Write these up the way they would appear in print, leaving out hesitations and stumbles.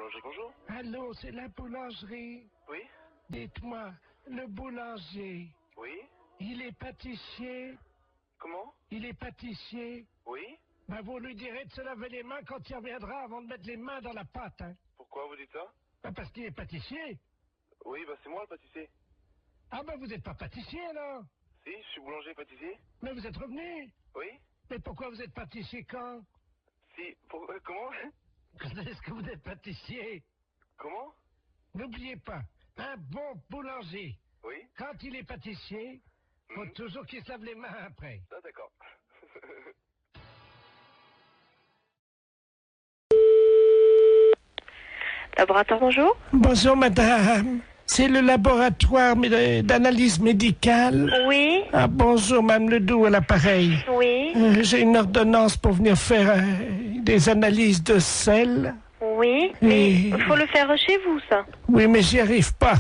boulangerie, bonjour. Allô, c'est la boulangerie. Oui. Dites-moi, le boulanger, Oui. il est pâtissier? Comment? Il est pâtissier? Oui. Ben, vous lui direz de se laver les mains quand il reviendra avant de mettre les mains dans la pâte, hein. Pourquoi vous dites ça? Ben, parce qu'il est pâtissier. Oui, bah c'est moi le pâtissier. Ah ben, vous n'êtes pas pâtissier, alors? Si, je suis boulanger et pâtissier. Mais vous êtes revenu. Oui. Mais pourquoi vous êtes pâtissier quand? Si, comment? Est-ce que vous êtes pâtissier? Comment? N'oubliez pas, un bon boulanger, Oui. quand il est pâtissier, faut toujours qu'il se lave les mains après. Ah d'accord. Laboratoire, bonjour. Bonjour, madame. C'est le laboratoire d'analyse médicale. Oui, Ah, bonjour, Mme Ledoux à l'appareil. oui, J'ai une ordonnance pour venir faire des analyses de sel. oui. Mais il faut le faire chez vous, ça. Oui, mais j'y arrive pas.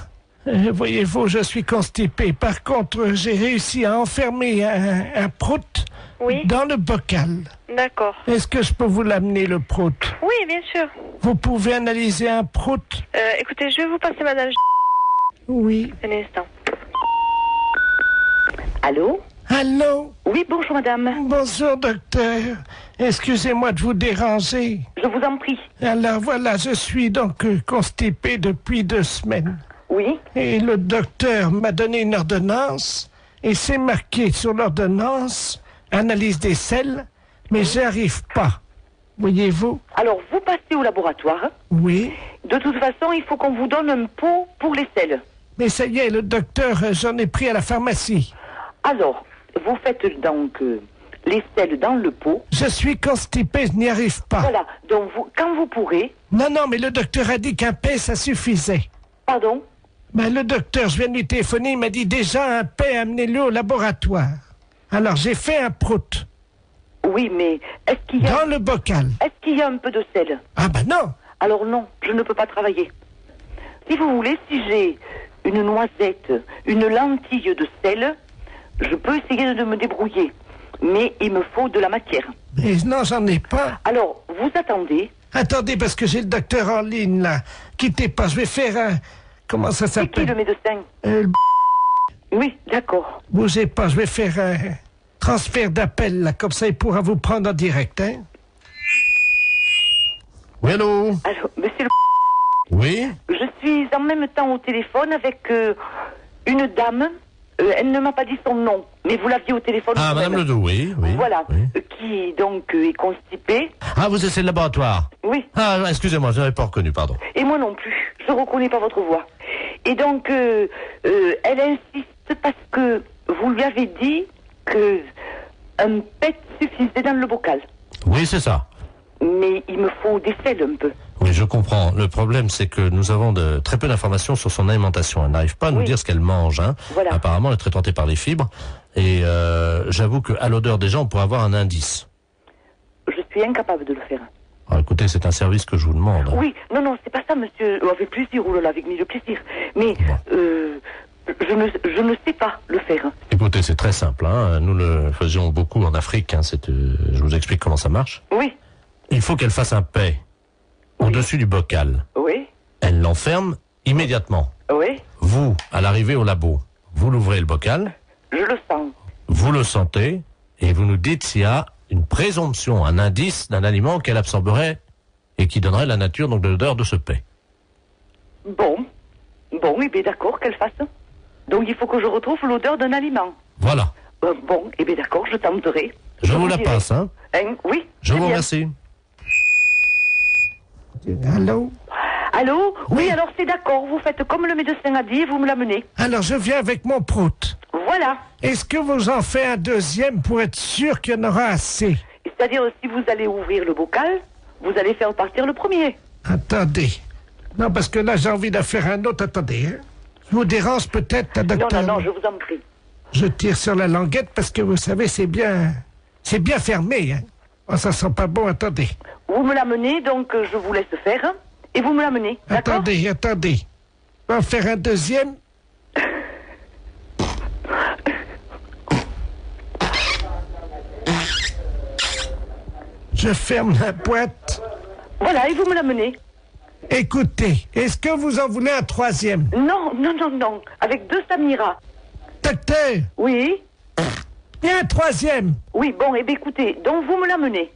Voyez-vous, je suis constipé. Par contre, j'ai réussi à enfermer un prout Oui, dans le bocal. d'accord. Est-ce que je peux vous l'amener, le prout? Oui, bien sûr. Vous pouvez analyser un prout? Écoutez, je vais vous passer madame. Oui. Un instant. Allô? Allô? Oui, bonjour madame. Bonjour, docteur. Excusez-moi de vous déranger. Je vous en prie. Alors voilà, je suis donc constipé depuis 2 semaines. Oui? Et le docteur m'a donné une ordonnance, et c'est marqué sur l'ordonnance, analyse des selles, mais j'y arrive pas. Voyez-vous? Alors, vous passez au laboratoire. Oui. De toute façon, il faut qu'on vous donne un pot pour les selles. Mais ça y est, le docteur, j'en ai pris à la pharmacie. Alors, vous faites donc les selles dans le pot. Je suis constipé, je n'y arrive pas. Voilà. Donc, quand vous pourrez... Non, mais le docteur a dit qu'un paix, ça suffisait. Pardon? Ben, le docteur, je viens de lui téléphoner, il m'a dit déjà un paix, amenez-le au laboratoire. Alors, j'ai fait un prout. Oui, mais est-ce qu'il y a... Dans le bocal. Est-ce qu'il y a un peu de sel? Ah ben non. Alors non, je ne peux pas travailler. Si vous voulez, si j'ai une noisette, une lentille de sel, je peux essayer de me débrouiller. Mais il me faut de la matière. Mais non, j'en ai pas. Alors, vous attendez. Attendez, parce que j'ai le docteur en ligne, là. Quittez pas, je vais faire un... Comment ça C'est qui s'appelle? le médecin? Oui, d'accord. Bougez pas, je vais faire un transfert d'appel, là. Comme ça, il pourra vous prendre en direct, hein. Oui, allô? Alors, monsieur Oui? je suis en même temps au téléphone avec une dame. Elle ne m'a pas dit son nom, mais vous l'aviez au téléphone. Ah, vous-même. Madame Ledoux, oui. Voilà, Oui. qui donc est constipée. Ah, vous êtes le laboratoire? Oui. Ah, excusez-moi, je n'avais pas reconnu, pardon. Et moi non plus, je ne reconnais pas votre voix. Et donc, elle insiste parce que vous lui avez dit que un pet suffisait dans le bocal. Oui, c'est ça. Mais il me faut des sels un peu. Oui, je comprends. Le problème, c'est que nous avons très peu d'informations sur son alimentation. Elle n'arrive pas à nous Oui. dire ce qu'elle mange. Hein. Voilà. Apparemment, elle est très tentée par les fibres. Et j'avoue qu'à l'odeur déjà, on pourrait avoir un indice. Je suis incapable de le faire. Alors, écoutez, c'est un service que je vous demande. Oui, non, c'est pas ça, monsieur. Avec plaisir, oulala, avec mille plaisir. Mais je ne sais pas le faire. Écoutez, c'est très simple. Hein. Nous le faisions beaucoup en Afrique. Hein. Je vous explique comment ça marche. Oui, Il faut qu'elle fasse un paix au-dessus du bocal. oui, Elle l'enferme immédiatement. oui, Vous, à l'arrivée au labo, vous l'ouvrez le bocal, je le sens. vous le sentez, et vous nous dites s'il y a une présomption, un indice d'un aliment qu'elle absorberait et qui donnerait la nature donc de l'odeur de ce paix. Bon, eh bien d'accord, qu'elle fasse. Donc il faut que je retrouve l'odeur d'un aliment. Voilà. Bon, eh bien d'accord, je tenterai. Je vous la dirai. passe, hein. Oui. Je très vous bien. remercie. Allô? Allô? Oui, Oui. alors c'est d'accord, vous faites comme le médecin a dit et vous me l'amenez. Alors, je viens avec mon prout. Voilà. Est-ce que vous en faites un deuxième pour être sûr qu'il y en aura assez? C'est-à-dire, si vous allez ouvrir le bocal, vous allez faire partir le premier. Attendez. Non, parce que là, j'ai envie d'en faire un autre. Attendez. Hein. Je vous dérange peut-être, Non, docteur? non, je vous en prie. Je tire sur la languette parce que vous savez, c'est bien fermé. Hein. Oh, ça sent pas bon. Attendez. Vous me l'amenez, donc je vous laisse faire, et vous me l'amenez, d'accord? Attendez. On va en faire un deuxième. Je ferme la boîte. Voilà, et vous me l'amenez. Écoutez, est-ce que vous en voulez un troisième? Non, non, non, non. Avec 2 Samira. Docteur, Oui. il y a un troisième. Oui, bon, eh bien, écoutez, donc vous me l'amenez.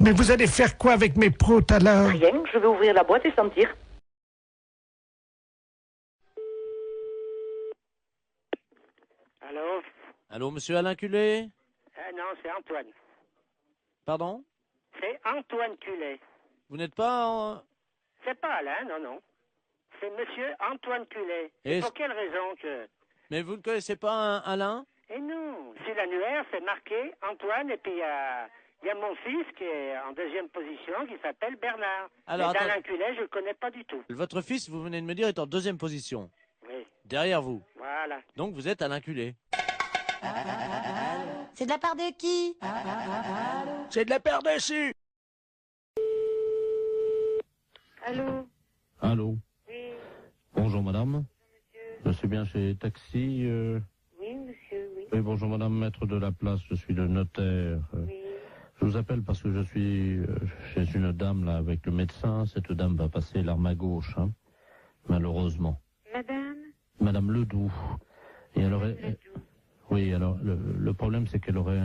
Mais vous allez faire quoi avec mes proutes alors? Rien, je vais ouvrir la boîte et sentir. Allô? Allô, monsieur Alain Culé? Non, c'est Antoine. Pardon? C'est Antoine Culet. Vous n'êtes pas en... C'est pas Alain, non, non. C'est monsieur Antoine Culet. Et Et pour quelle raison que... Mais vous ne connaissez pas un Alain? Eh non, sur l'annuaire, c'est marqué Antoine, et puis il y a mon fils qui est en 2e position, qui s'appelle Bernard. Alors, Mais attends. d'Alain Culet, je le connais pas du tout. Votre fils, vous venez de me dire, est en 2e position. Oui, Derrière vous. voilà. Donc vous êtes Alain Culé. C'est de la part de qui? C'est de la paire dessus. Allô? Allô? Oui, Bonjour madame. Je suis bien chez Taxi. oui, monsieur, oui. Oui, bonjour madame, maître de la place, je suis le notaire. Oui. Je vous appelle parce que je suis chez une dame là avec le médecin. Cette dame va passer l'arme à gauche, hein, malheureusement. Madame? Madame Ledoux. Et elle aurait... Oui, alors le problème c'est qu'elle aurait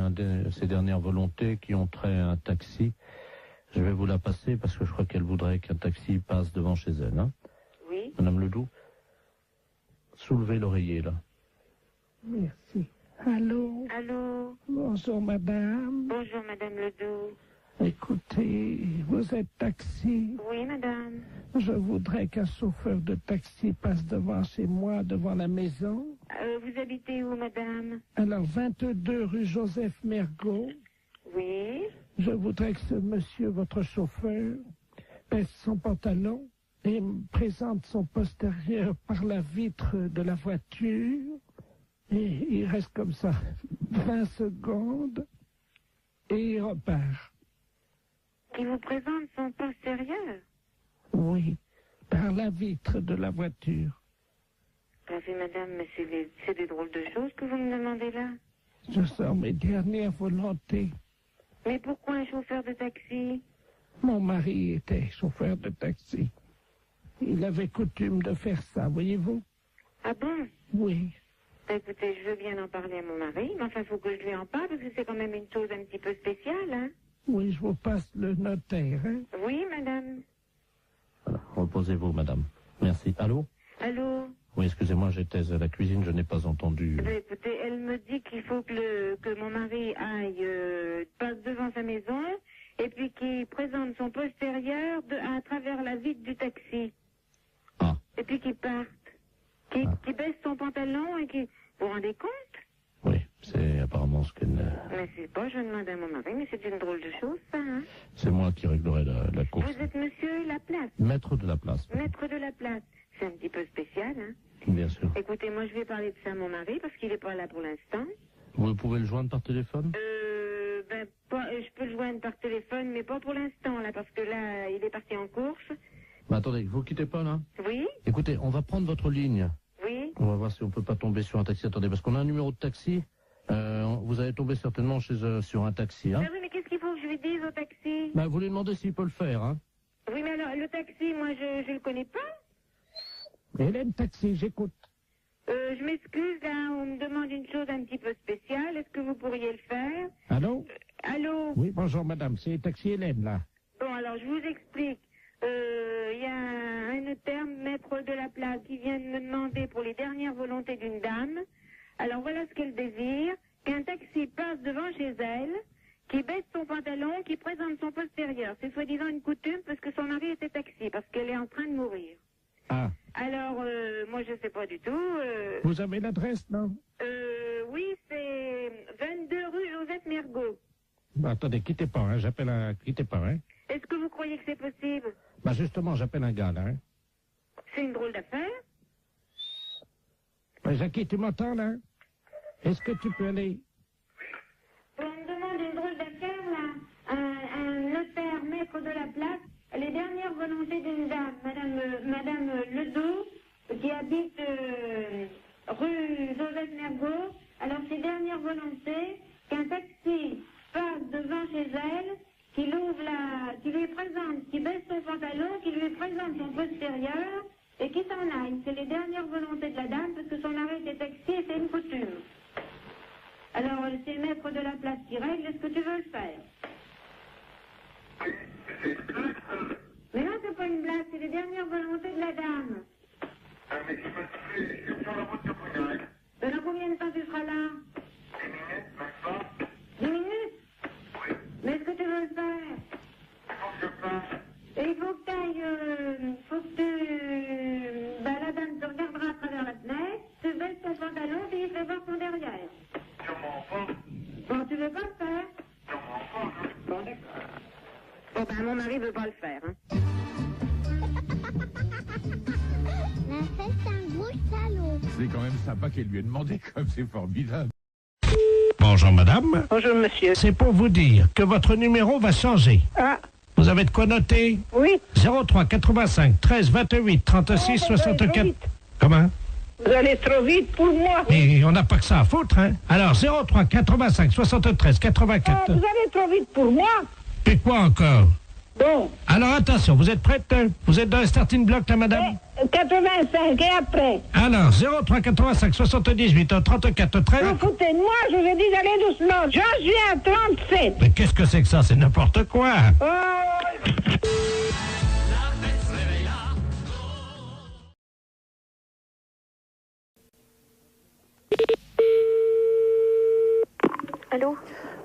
ses dernières volontés qui ont trait à un taxi. Je vais vous la passer parce que je crois qu'elle voudrait qu'un taxi passe devant chez elle. Hein. Oui. Madame Ledoux, soulevez l'oreiller là. Merci. Allô? Allô? Bonjour madame. Bonjour, madame Ledoux. Écoutez, vous êtes taxi. Oui, madame. Je voudrais qu'un chauffeur de taxi passe devant chez moi, devant la maison. Vous habitez où, madame? Alors, 22 rue Joseph Mergault. Oui. Je voudrais que ce monsieur, votre chauffeur, baisse son pantalon et me présente son postérieur par la vitre de la voiture. Et il reste comme ça 20 secondes et il repart. Il vous présente son postérieur? Oui, par la vitre de la voiture. Parfait, madame, mais c'est des drôles de choses que vous me demandez là. Je sors mes dernières volontés. Mais pourquoi un chauffeur de taxi? Mon mari était chauffeur de taxi. Il avait coutume de faire ça, voyez-vous? Ah bon? Oui. Écoutez, je veux bien en parler à mon mari, mais enfin, il faut que je lui en parle, parce que c'est quand même une chose un petit peu spéciale, hein? Oui, je vous passe le notaire, hein? Oui, madame. Voilà, reposez-vous madame. Merci. Allô? Allô? Oui, excusez-moi, j'étais à la cuisine, je n'ai pas entendu. Écoutez, elle me dit qu'il faut que mon mari aille, passe devant sa maison, et puis qu'il présente son postérieur à travers la vitre du taxi. Ah. Et puis qu'il parte. Qu'il baisse son pantalon et qu'il... Vous vous rendez compte? Oui, c'est apparemment ce qu'elle... Mais c'est pas, je demande à mon mari, mais c'est une drôle de chose, ça, hein? C'est moi qui réglerai la course. Vous êtes monsieur Laplace, Maître de la place. maître de la place. C'est un petit peu spécial, hein? Bien sûr. Écoutez, moi, je vais parler de ça à mon mari, parce qu'il n'est pas là pour l'instant. Vous pouvez le joindre par téléphone? Je peux le joindre par téléphone, mais pas pour l'instant, là, parce que là, il est parti en course. Mais attendez, vous quittez pas là? Oui? Écoutez, on va prendre votre ligne. Oui? On va voir si on peut pas tomber sur un taxi. Attendez, parce qu'on a un numéro de taxi. Vous allez tomber certainement sur un taxi, hein? Ah oui, mais qu'est-ce qu'il faut que je lui dise au taxi? Bah, vous lui demandez s'il peut le faire, hein? Oui, mais alors, le taxi, moi, je le connais pas. Hélène Taxi, j'écoute. Je m'excuse, là, on me demande une chose un petit peu spéciale. Est-ce que vous pourriez le faire? Allô? Allô? Oui, bonjour madame, c'est Taxi Hélène, là. Bon, alors, je vous explique. Il y a un notaire, maître de la place, qui vient de me demander pour les dernières volontés d'une dame. Alors, voilà ce qu'elle désire. Qu'un taxi passe devant chez elle, qui baisse son pantalon, qui présente son postérieur. C'est soi-disant une coutume parce que son mari était taxi, parce qu'elle est en train de mourir. Ah, Alors, moi, je sais pas du tout. vous avez l'adresse, non? Oui, c'est 22 rue Joseph Mergault. Bah, attendez, quittez pas, hein, quittez pas, hein. Est-ce que vous croyez que c'est possible? Bah, justement, j'appelle un gars, là, hein. C'est une drôle d'affaire. Bah, Jackie, tu m'entends, là? Est-ce que tu peux aller? On me demande une drôle d'affaire, là. Un notaire, maître de la place. Les dernières volontés d'une dame, Madame Ledoux, qui habite rue Joseph Mergault. Alors, ses dernières volontés, qu'un taxi passe devant chez elle, qui lui présente, qui baisse son pantalon, qui lui lui présente son postérieur et qu'il s'en aille. C'est les dernières volontés de la dame parce que son arrêt était taxi et c'est une coutume. Alors, c'est le maître de la place qui règle. Est-ce que tu veux le faire? Mais non, c'est pas une blague, c'est les dernières volontés de la dame. Dans combien de temps tu seras là? 10 minutes? Mais est-ce que tu veux le faire? Et il faut que tu ailles, la dame te regardera à travers la fenêtre, tu baisses ton pantalon et il fait voir ton derrière. Bon, tu veux pas le faire? Bon, d'accord. Bon, ben, mon mari veut pas le faire, hein. Mais c'est un gros salaud. C'est quand même sympa qu'elle lui ait demandé, comme c'est formidable. Bonjour madame. Bonjour, monsieur. C'est pour vous dire que votre numéro va changer. Ah, Vous avez de quoi noter? oui. 03 85 13 28 36 64. Comment? Vous allez trop vite pour moi. Mais on n'a pas que ça à foutre, hein? Alors 03 85 73 84. allez trop vite pour moi. Et quoi encore? Bon, Alors attention, vous êtes prête? Vous êtes dans le starting block là madame? 85 et après. Alors 03 85 78 34 13. Foutez de moi, je vous ai dit d'aller doucement. J'en suis à 37. Mais qu'est-ce que c'est que ça? C'est n'importe quoi. Allô?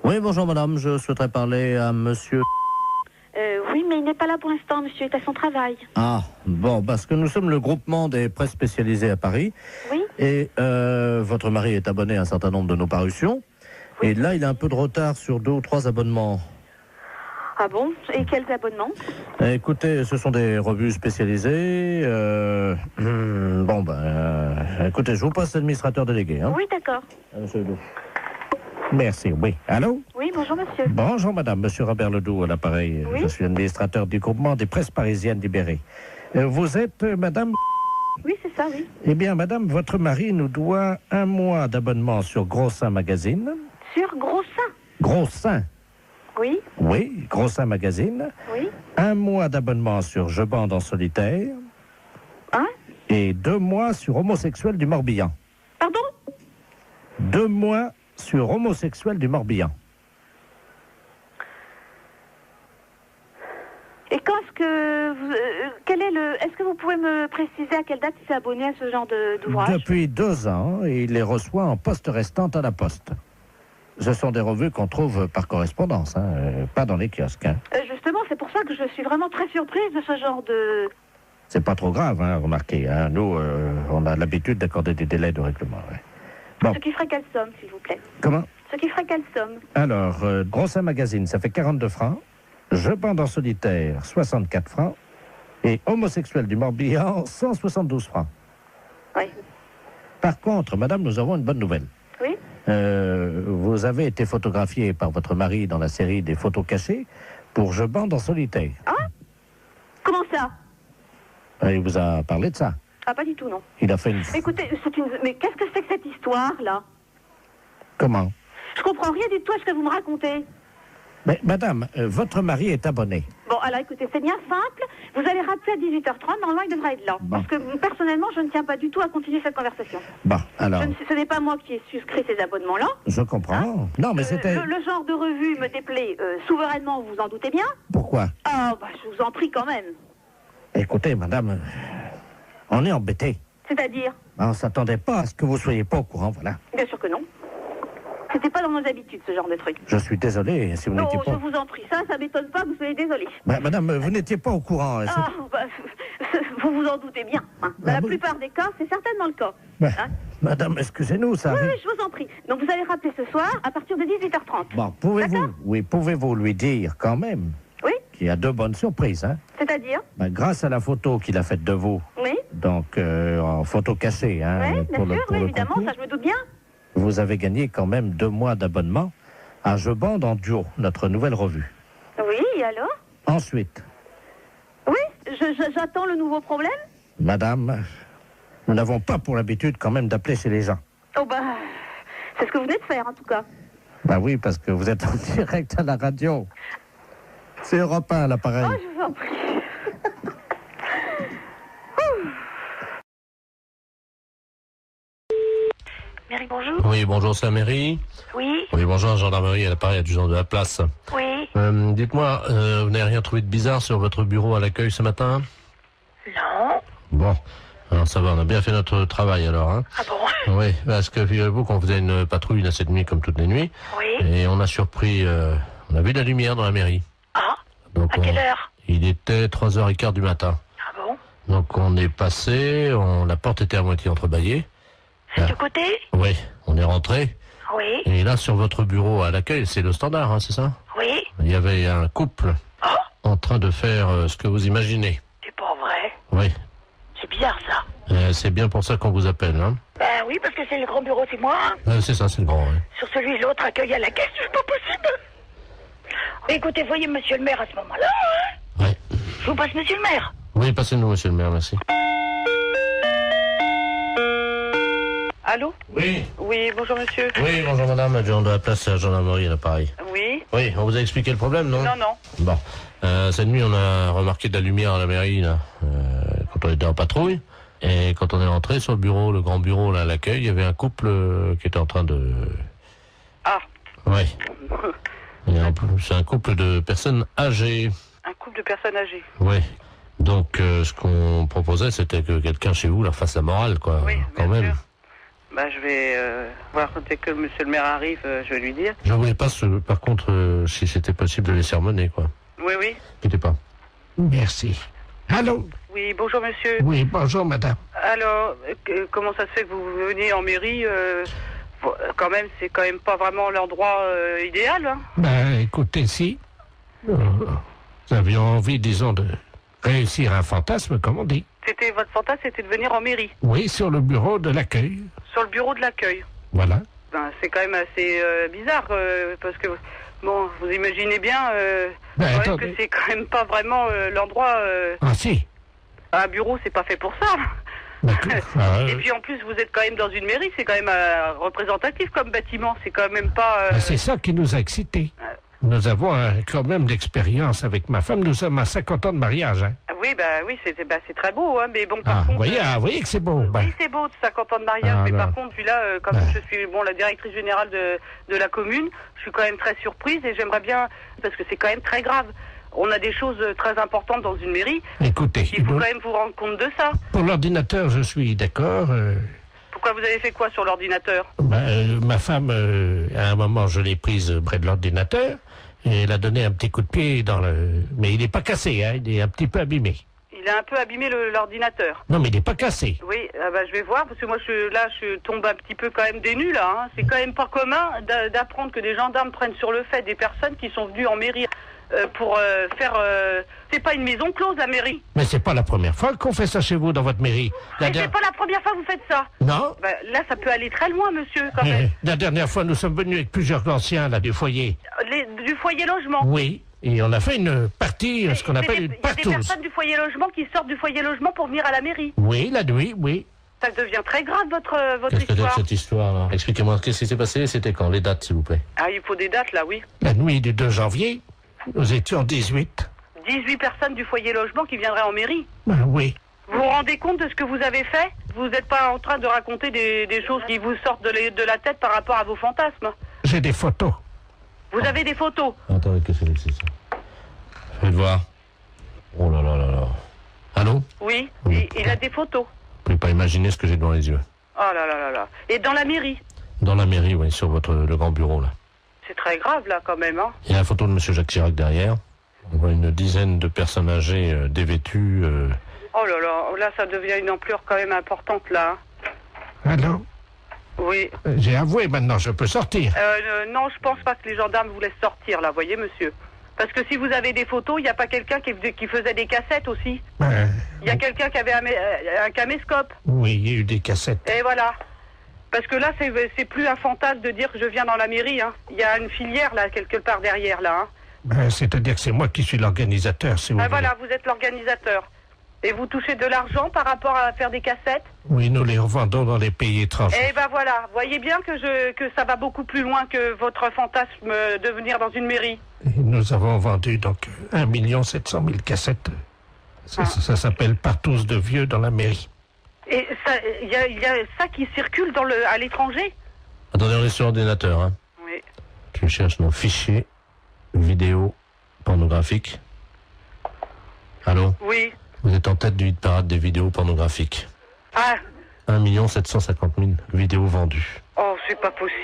Oui, bonjour madame, je souhaiterais parler à monsieur... Oui, mais il n'est pas là pour l'instant, monsieur est à son travail. Ah, bon, parce que nous sommes le groupement des presses spécialisées à Paris. Oui? Et votre mari est abonné à un certain nombre de nos parutions. Oui. Et là, il a un peu de retard sur 2 ou 3 abonnements. Ah bon? Et quels abonnements? Écoutez, ce sont des revues spécialisées. Écoutez, je vous passe l'administrateur délégué. Hein. Oui, d'accord. Monsieur Ledoux. Merci, oui. Allô? Oui, bonjour, monsieur. Bonjour madame, monsieur Robert Ledoux à l'appareil. Oui. Je suis administrateur du groupement des presses parisiennes libérées. Vous êtes madame... Oui, c'est ça, oui. Eh bien madame, votre mari nous doit 1 mois d'abonnement sur Gros Seins Magazine. Sur Gros Sein? Gros Seins? Oui, Oui, Gros Seins Magazine. oui. 1 mois d'abonnement sur Je bande en solitaire. Hein? Et 2 mois sur Homosexuel du Morbihan. Pardon? 2 mois sur Homosexuel du Morbihan. Et quand est-ce que vous, est-ce que vous pouvez me préciser à quelle date il s'est abonné à ce genre d'ouvrage? Depuis 2 ans, et il les reçoit en poste restante à la poste. Ce sont des revues qu'on trouve par correspondance, pas dans les kiosques. Hein. Justement, c'est pour ça que je suis vraiment très surprise de ce genre de... C'est pas trop grave, remarquez. Nous, on a l'habitude d'accorder des délais de règlement. Ouais. Bon. Ce qui ferait quelle somme, s'il vous plaît? Comment? Ce qui ferait quelle somme? Alors, Gros Seins Magazine, ça fait 42 francs. Je bande en solitaire, 64 francs. Et Homosexuel du Morbihan, 172 francs. Oui. Par contre, madame, nous avons une bonne nouvelle. Oui? Vous avez été photographiée par votre mari dans la série des photos cachées pour Je bande en solitaire. Hein? Comment ça? Il vous a parlé de ça. Ah, pas du tout, non. Il a fait une... Écoutez, mais qu'est-ce que c'est que cette histoire-là? Comment? Je comprends rien du tout à ce que vous me racontez. Mais madame, votre mari est abonné. Bon, alors écoutez, c'est bien simple. Vous allez rappeler à 18h30, normalement il devrait être là. Bon. Parce que personnellement, je ne tiens pas du tout à continuer cette conversation. Bon, alors, Ce n'est pas moi qui ai souscrit ces abonnements-là. je comprends. Non, mais c'était... Le genre de revue me déplaît souverainement, vous vous en doutez bien. Pourquoi? Ah, bah je vous en prie quand même. Écoutez, madame, on est embêtés. C'est-à-dire? On ne s'attendait pas à ce que vous soyez pas au courant, voilà. Bien sûr que non. C'était pas dans nos habitudes, ce genre de truc. Je suis désolé si vous Non, n'étiez je pas... vous en prie, ça m'étonne pas que vous soyez désolé. Madame, vous n'étiez pas au courant. Ah, bah, vous vous en doutez bien. Hein. Dans la bon. plupart des cas, c'est certainement le cas. Ben, Hein? madame, excusez-nous, ça Oui, arrive... oui, je vous en prie. Donc vous allez rappeler ce soir à partir de 18h30. Bon, pouvez-vous... D'accord. Oui, pouvez-vous lui dire quand même Oui? qu'il y a 2 bonnes surprises, hein? C'est-à-dire? Grâce à la photo qu'il a faite de vous, Oui? donc en photo cachée, hein, Oui, bien sûr, pour oui, le évidemment, concours, ça je me doute bien. vous avez gagné quand même 2 mois d'abonnement à Je bande en duo, notre nouvelle revue. Oui, et alors? Ensuite, Oui, j'attends le nouveau problème. madame, nous n'avons pas pour l'habitude quand même d'appeler chez les gens. Oh bah, c'est ce que vous venez de faire en tout cas. Bah oui, parce que vous êtes en direct à la radio. C'est Europe 1 à l'appareil. Oh, je vous en prie. gendarmerie, bonjour. Oui, bonjour, c'est la mairie. Oui. Oui, bonjour, la gendarmerie, à l'appareil adjudant de la place. Oui. Dites-moi, vous n'avez rien trouvé de bizarre sur votre bureau à l'accueil ce matin? Non. Bon, alors ça va, on a bien fait notre travail alors, hein. Ah bon? Oui, parce que figurez-vous qu'on faisait une patrouille là cette nuit comme toutes les nuits. Oui. Et on a surpris, on a vu de la lumière dans la mairie. Ah. Donc à quelle heure? Il était 3h15 du matin. Ah bon? Donc on est passé, la porte était à moitié entrebâillée. C'est du côté? Oui, on est rentré. Oui. Et là, sur votre bureau à l'accueil, c'est le standard, hein, c'est ça? Oui. Il y avait un couple Oh. en train de faire ce que vous imaginez. C'est pas vrai. Oui. C'est bizarre ça. C'est bien pour ça qu'on vous appelle, hein? Ben oui, parce que c'est le grand bureau, c'est moi. C'est ça, c'est le grand, oui. Sur celui l'autre accueil à la caisse, c'est pas possible. Écoutez, voyez monsieur le maire à ce moment-là. Hein. Oui. Je vous passe monsieur le maire. Oui, passez-nous, monsieur le maire, merci. Allô? Oui. Oui, bonjour monsieur. Oui, bonjour madame, adjoint de la place à la gendarmerie à l'appareil. Oui. Oui, on vous a expliqué le problème, non? Non, non. Bon. Cette nuit, on a remarqué de la lumière à la mairie, là, quand on était en patrouille. Et quand on est rentré sur le bureau, le grand bureau, là, à l'accueil, il y avait un couple qui était en train de... Ah. Oui. C'est un couple de personnes âgées. Un couple de personnes âgées. Oui. Donc, ce qu'on proposait, c'était que quelqu'un chez vous leur fasse la morale, quoi. Oui, quand bien même. sûr. Bah, je vais voir dès que monsieur le maire arrive, je vais lui dire. Je voulais pas, par contre, si c'était possible de les sermonner, quoi. Oui, oui. Quittez pas. Merci. Allô? Oui, bonjour monsieur. Oui, bonjour madame. Alors, comment ça se fait que vous venez en mairie quand même, c'est quand même pas vraiment l'endroit idéal, hein? Ben, écoutez, si nous avions envie, disons, de réussir un fantasme, comme on dit. C'était votre fantasme, c'était de venir en mairie? Oui, sur le bureau de l'accueil. Sur le bureau de l'accueil? Voilà. Ben, c'est quand même assez bizarre, parce que, bon, vous imaginez bien que c'est quand même pas vraiment l'endroit... Ah si. Un bureau, c'est pas fait pour ça. Et puis en plus, vous êtes quand même dans une mairie, c'est quand même représentatif comme bâtiment, c'est quand même pas... C'est ça qui nous a excités. Nous avons quand même l'expérience avec ma femme, nous sommes à 50 ans de mariage. Hein. Oui, oui, c'est très beau, hein, mais bon, par contre... Vous voyez que c'est beau. Oui, c'est beau, 50 ans de mariage, mais par contre, puis là, comme je suis la directrice générale de la commune, je suis quand même très surprise et j'aimerais bien, parce que c'est quand même très grave. On a des choses très importantes dans une mairie. Écoutez, il faut quand même vous rendre compte de ça. Pour l'ordinateur, je suis d'accord. Pourquoi vous avez fait quoi sur l'ordinateur? Ma femme, à un moment, je l'ai prise près de l'ordinateur et elle a donné un petit coup de pied dans le... Mais il n'est pas cassé, hein, il est un petit peu abîmé. Il a un peu abîmé l'ordinateur. Non, mais il n'est pas cassé. Oui, je vais voir, parce que moi, je tombe un petit peu quand même des nues, là. Hein. C'est quand même pas commun d'apprendre que des gendarmes prennent sur le fait des personnes qui sont venues en mairie pour faire... C'est pas une maison close, la mairie. Mais c'est pas la première fois qu'on fait ça chez vous, dans votre mairie. C'est pas la première fois que vous faites ça. Non. Là, ça peut aller très loin, monsieur, quand même. La dernière fois, nous sommes venus avec plusieurs anciens, là, du foyer. Du foyer logement? Oui. Et on a fait une partie, ce qu'on appelle une partouze. Il y a des personnes du foyer logement qui sortent du foyer logement pour venir à la mairie. Oui, la nuit, oui. Ça devient très grave, votre Qu'est-ce que c'est histoire. cette histoire, là? Expliquez-moi, qu'est-ce qui s'est passé? C'était quand? Les dates, s'il vous plaît. Ah, il faut des dates, là, oui. La nuit du 2 janvier, nous étions 18. 18 personnes du foyer logement qui viendraient en mairie? Oui. Vous vous rendez compte de ce que vous avez fait? Vous n'êtes pas en train de raconter des choses qui vous sortent de la tête par rapport à vos fantasmes? J'ai des photos. Vous avez des photos? Attendez, qu'est-ce que c'est ça? Faites voir. Oh là là là là. Allô? Oui, il a des photos. Vous pouvez pas imaginer ce que j'ai devant les yeux. Oh là là là là. Et dans la mairie? Dans la mairie, oui, sur le grand bureau, là. C'est très grave, là, quand même, hein? Il y a la photo de M. Jacques Chirac derrière. On voit une dizaine de personnes âgées dévêtues. Oh là là, là, ça devient une ampleur quand même importante, là. Allô? Oui. J'ai avoué, maintenant, je peux sortir. Non, je pense pas que les gendarmes vous laissent sortir, là, voyez, monsieur. Parce que si vous avez des photos, il n'y a pas quelqu'un qui faisait des cassettes aussi? Il y a quelqu'un qui avait un caméscope? Oui, il y a eu des cassettes. Et voilà. Parce que là, c'est plus un fantasme de dire que je viens dans la mairie, hein. Il y a une filière, là, quelque part derrière, là, hein. C'est-à-dire que c'est moi qui suis l'organisateur, si vous voulez. Voilà, vous êtes l'organisateur. Et vous touchez de l'argent par rapport à faire des cassettes? Oui, nous les revendons dans les pays étrangers. Eh ben voilà, voyez bien que ça va beaucoup plus loin que votre fantasme de venir dans une mairie. Et nous avons vendu donc 1 700 000 cassettes. Ça s'appelle partouze de vieux dans la mairie. Et il y a ça qui circule à l'étranger? Attendez, on est sur ordinateur, hein. Oui. Tu cherches nos fichiers vidéo pornographiques. Allô? Oui. Vous êtes en tête du hit parade des vidéos pornographiques. Ah. 1 750 000 vidéos vendues. Oh, c'est pas possible.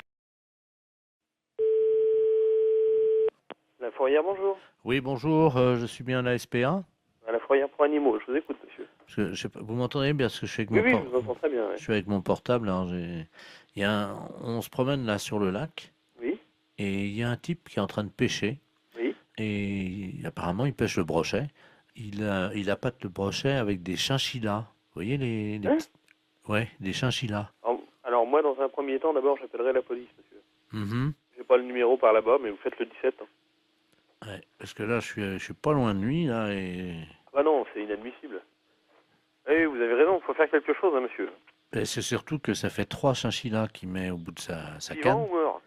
La fourrière, bonjour. Oui, bonjour, je suis bien à la SPA. À la fourrière pour animaux, je vous écoute, monsieur. Parce que, je sais pas, vous m'entendez bien parce que je suis avec Oui, mon oui, je vous entends très bien. Je suis avec mon portable. Alors on se promène là sur le lac. Oui. Et il y a un type qui est en train de pêcher. Oui. Et apparemment, il pêche le brochet. Il appâte le brochet avec des chinchillas. Vous voyez les petits... Ouais, des chinchillas. Alors, moi, dans un premier temps, d'abord, j'appellerai la police, monsieur. Mhm. J'ai pas le numéro par là-bas, mais vous faites le 17. Hein. Ouais, parce que là, je suis pas loin de lui, là, et... Ah non, c'est inadmissible. Oui, vous avez raison, il faut faire quelque chose, hein, monsieur. Et c'est surtout que ça fait 3 chinchillas qu'il met au bout de sa Vivant canne. ou mort?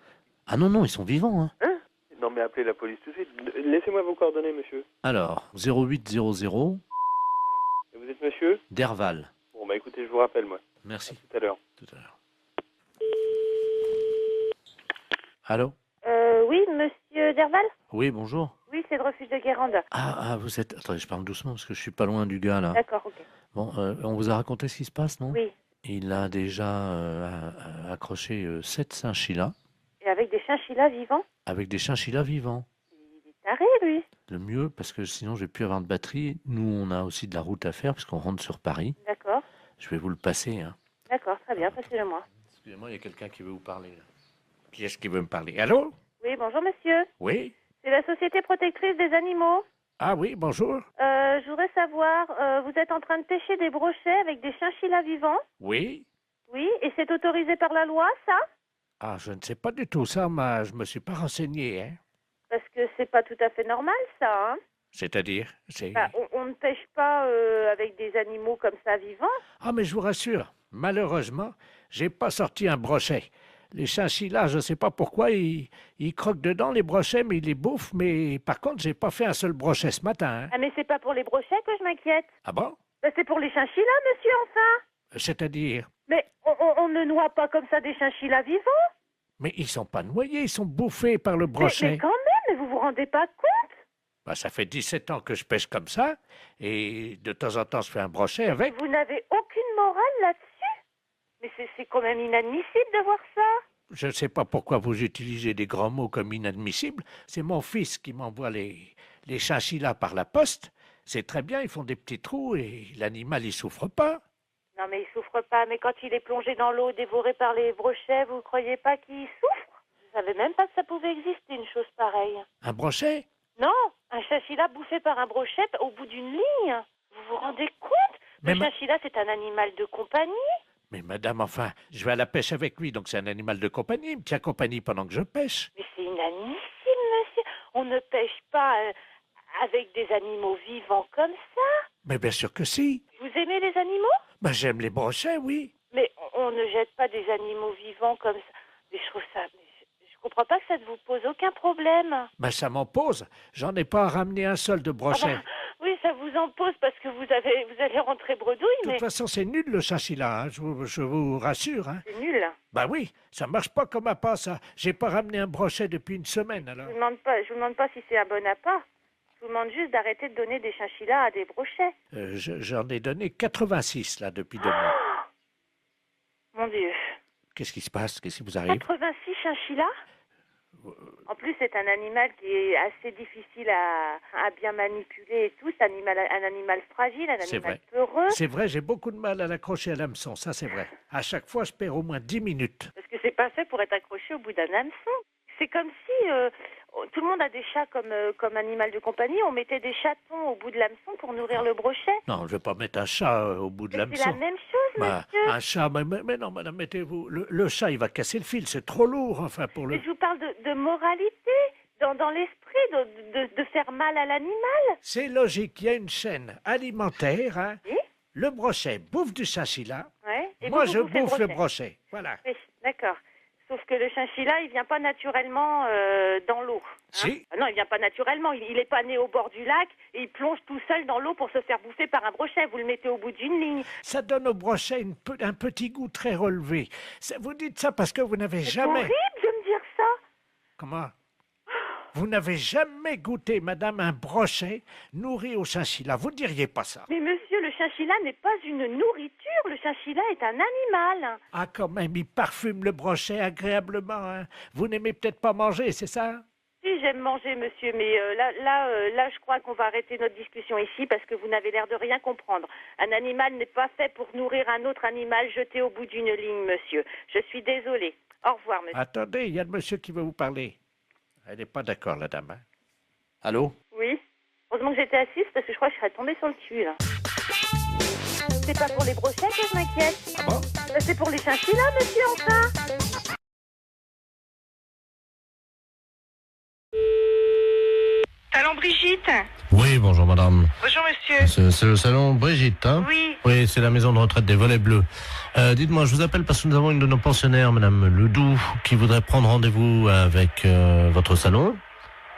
Ah non, ils sont vivants, hein. Hein? Non, mais appelez la police tout de suite. Laissez-moi vos coordonnées, monsieur. Alors, 0800 Et vous êtes monsieur? Derval. Bon, bah écoutez, je vous rappelle, moi. Merci. Tout à l'heure. Tout à l'heure. Allô? Oui, monsieur Derval? Oui, bonjour. Oui, c'est le refuge de Guérande. Ah, vous êtes... Attendez, je parle doucement parce que je suis pas loin du gars, là. D'accord, ok. Bon, on vous a raconté ce qui se passe, non? Oui. Il a déjà accroché 7 chinchillas Et avec des chinchillas vivants? avec des chinchillas vivants. Il est taré, lui. Le mieux, parce que sinon je vais plus avoir de batterie. Nous, on a aussi de la route à faire parce qu'on rentre sur Paris. D'accord. Je vais vous le passer, hein. D'accord, très bien, passez-le-moi. Excusez-moi, il y a quelqu'un qui veut vous parler, là. Qui est-ce qui veut me parler? Allô? Oui, bonjour, monsieur. Oui? C'est la Société Protectrice des Animaux. Ah oui, bonjour. Je voudrais savoir, vous êtes en train de pêcher des brochets avec des chinchillas vivants? Oui? Oui, et c'est autorisé par la loi, ça? Ah, je ne sais pas du tout ça, mais je me suis pas renseigné, hein. Parce que c'est pas tout à fait normal, ça, hein? C'est-à-dire? Bah, on ne pêche pas avec des animaux comme ça vivants. Ah, mais je vous rassure, malheureusement, j'ai pas sorti un brochet. Les chinchillas, je sais pas pourquoi, ils croquent dedans les brochets, mais ils les bouffent. Mais par contre, j'ai pas fait un seul brochet ce matin, hein. Ah, mais c'est pas pour les brochets que je m'inquiète. Ah bon? Bah, c'est pour les chinchillas, monsieur, enfin. C'est-à-dire? Mais on ne noie pas comme ça des chinchillas vivants. Mais ils sont pas noyés, ils sont bouffés par le Mais brochet. quand même, mais vous vous rendez pas compte? Bah, ça fait 17 ans que je pêche comme ça, et de temps en temps, je fais un brochet avec. Vous n'avez aucune morale là-dessus? Mais c'est quand même inadmissible de voir ça. Je ne sais pas pourquoi vous utilisez des grands mots comme inadmissible. C'est mon fils qui m'envoie les chinchillas par la poste. C'est très bien, ils font des petits trous et l'animal, il souffre pas. Non, mais il souffre pas. Mais quand il est plongé dans l'eau, dévoré par les brochets, vous croyez pas qu'il souffre? Je savais même pas que ça pouvait exister, une chose pareille. Un brochet? Non, un chinchilla bouffé par un brochet au bout d'une ligne. Vous vous rendez compte? Le chinchilla, c'est un animal de compagnie. Mais madame, enfin, je vais à la pêche avec lui, donc c'est un animal de compagnie. Il me tient compagnie pendant que je pêche. Mais c'est inadmissible, monsieur. On ne pêche pas avec des animaux vivants comme ça. Mais bien sûr que si. Vous aimez les animaux? Ben, j'aime les brochets, oui. Mais on ne jette pas des animaux vivants comme ça. Mais je trouve ça... Je comprends pas que ça ne vous pose aucun problème. Ben, ça m'en pose. J'en ai pas ramené un seul de brochet. Ah bah, oui, ça vous en pose parce que vous allez rentrer bredouille, De mais... toute façon, c'est nul le chinchilla, hein, je vous rassure. Hein. C'est nul. Bah oui, ça marche pas comme appât, ça. J'ai pas ramené un brochet depuis une semaine, alors. Je vous demande pas si c'est un bon appât. Je vous demande juste d'arrêter de donner des chinchillas à des brochets. J'en ai donné 86, là, depuis 2 mois. Mon Dieu. Qu'est-ce qui se passe? Qu'est-ce qui vous arrive? 86 chinchillas? En plus, c'est un animal qui est assez difficile à bien manipuler et tout. C'est un animal fragile, un animal peureux. C'est vrai, j'ai beaucoup de mal à l'accrocher à l'hameçon, ça c'est vrai. À chaque fois, je perds au moins 10 minutes. Parce que c'est pas fait pour être accroché au bout d'un hameçon. C'est comme si tout le monde a des chats comme animal de compagnie. On mettait des chatons au bout de l'hameçon pour nourrir le brochet. Non, je vais pas mettre un chat au bout de l'hameçon. C'est la même chose, monsieur. Un chat, mais non, madame, mettez-vous... Le chat, il va casser le fil, c'est trop lourd, enfin, pour le... Mais je vous parle de moralité, dans l'esprit, de faire mal à l'animal. C'est logique, il y a une chaîne alimentaire, hein. Oui. Le brochet bouffe du chinchilla. Ouais. Et Moi, vous je bouffez bouffe le brochet, voilà. Oui, d'accord. Sauf que le chinchilla, il vient pas naturellement dans l'eau. Si. Non, il vient pas naturellement. Il est pas né au bord du lac et il plonge tout seul dans l'eau pour se faire bouffer par un brochet. Vous le mettez au bout d'une ligne. Ça donne au brochet un petit goût très relevé. Vous dites ça parce que vous n'avez jamais... C'est horrible de me dire ça. Comment? Vous n'avez jamais goûté, madame, un brochet nourri au chinchilla. Vous ne diriez pas ça. Mais monsieur, le chinchilla n'est pas une nourriture. Le chinchilla est un animal. Ah, quand même, il parfume le brochet agréablement. Hein. Vous n'aimez peut-être pas manger, c'est ça? Si, j'aime manger, monsieur, mais là, je crois qu'on va arrêter notre discussion ici parce que vous n'avez l'air de rien comprendre. Un animal n'est pas fait pour nourrir un autre animal jeté au bout d'une ligne, monsieur. Je suis désolée. Au revoir, monsieur. Attendez, il y a le monsieur qui veut vous parler. Elle n'est pas d'accord, la dame. Hein? Allô? Oui. Heureusement que j'étais assise parce que je crois que je serais tombée sur le cul, là. C'est pas pour les brochettes que je m'inquiète. Ah bon? C'est pour les chinchillas, monsieur, enfin. Salon Brigitte. Oui, bonjour madame. Bonjour monsieur. C'est le salon Brigitte, hein? Oui. Oui, c'est la maison de retraite des Volets Bleus. Dites-moi, je vous appelle parce que nous avons une de nos pensionnaires, madame Ledoux, qui voudrait prendre rendez-vous avec votre salon.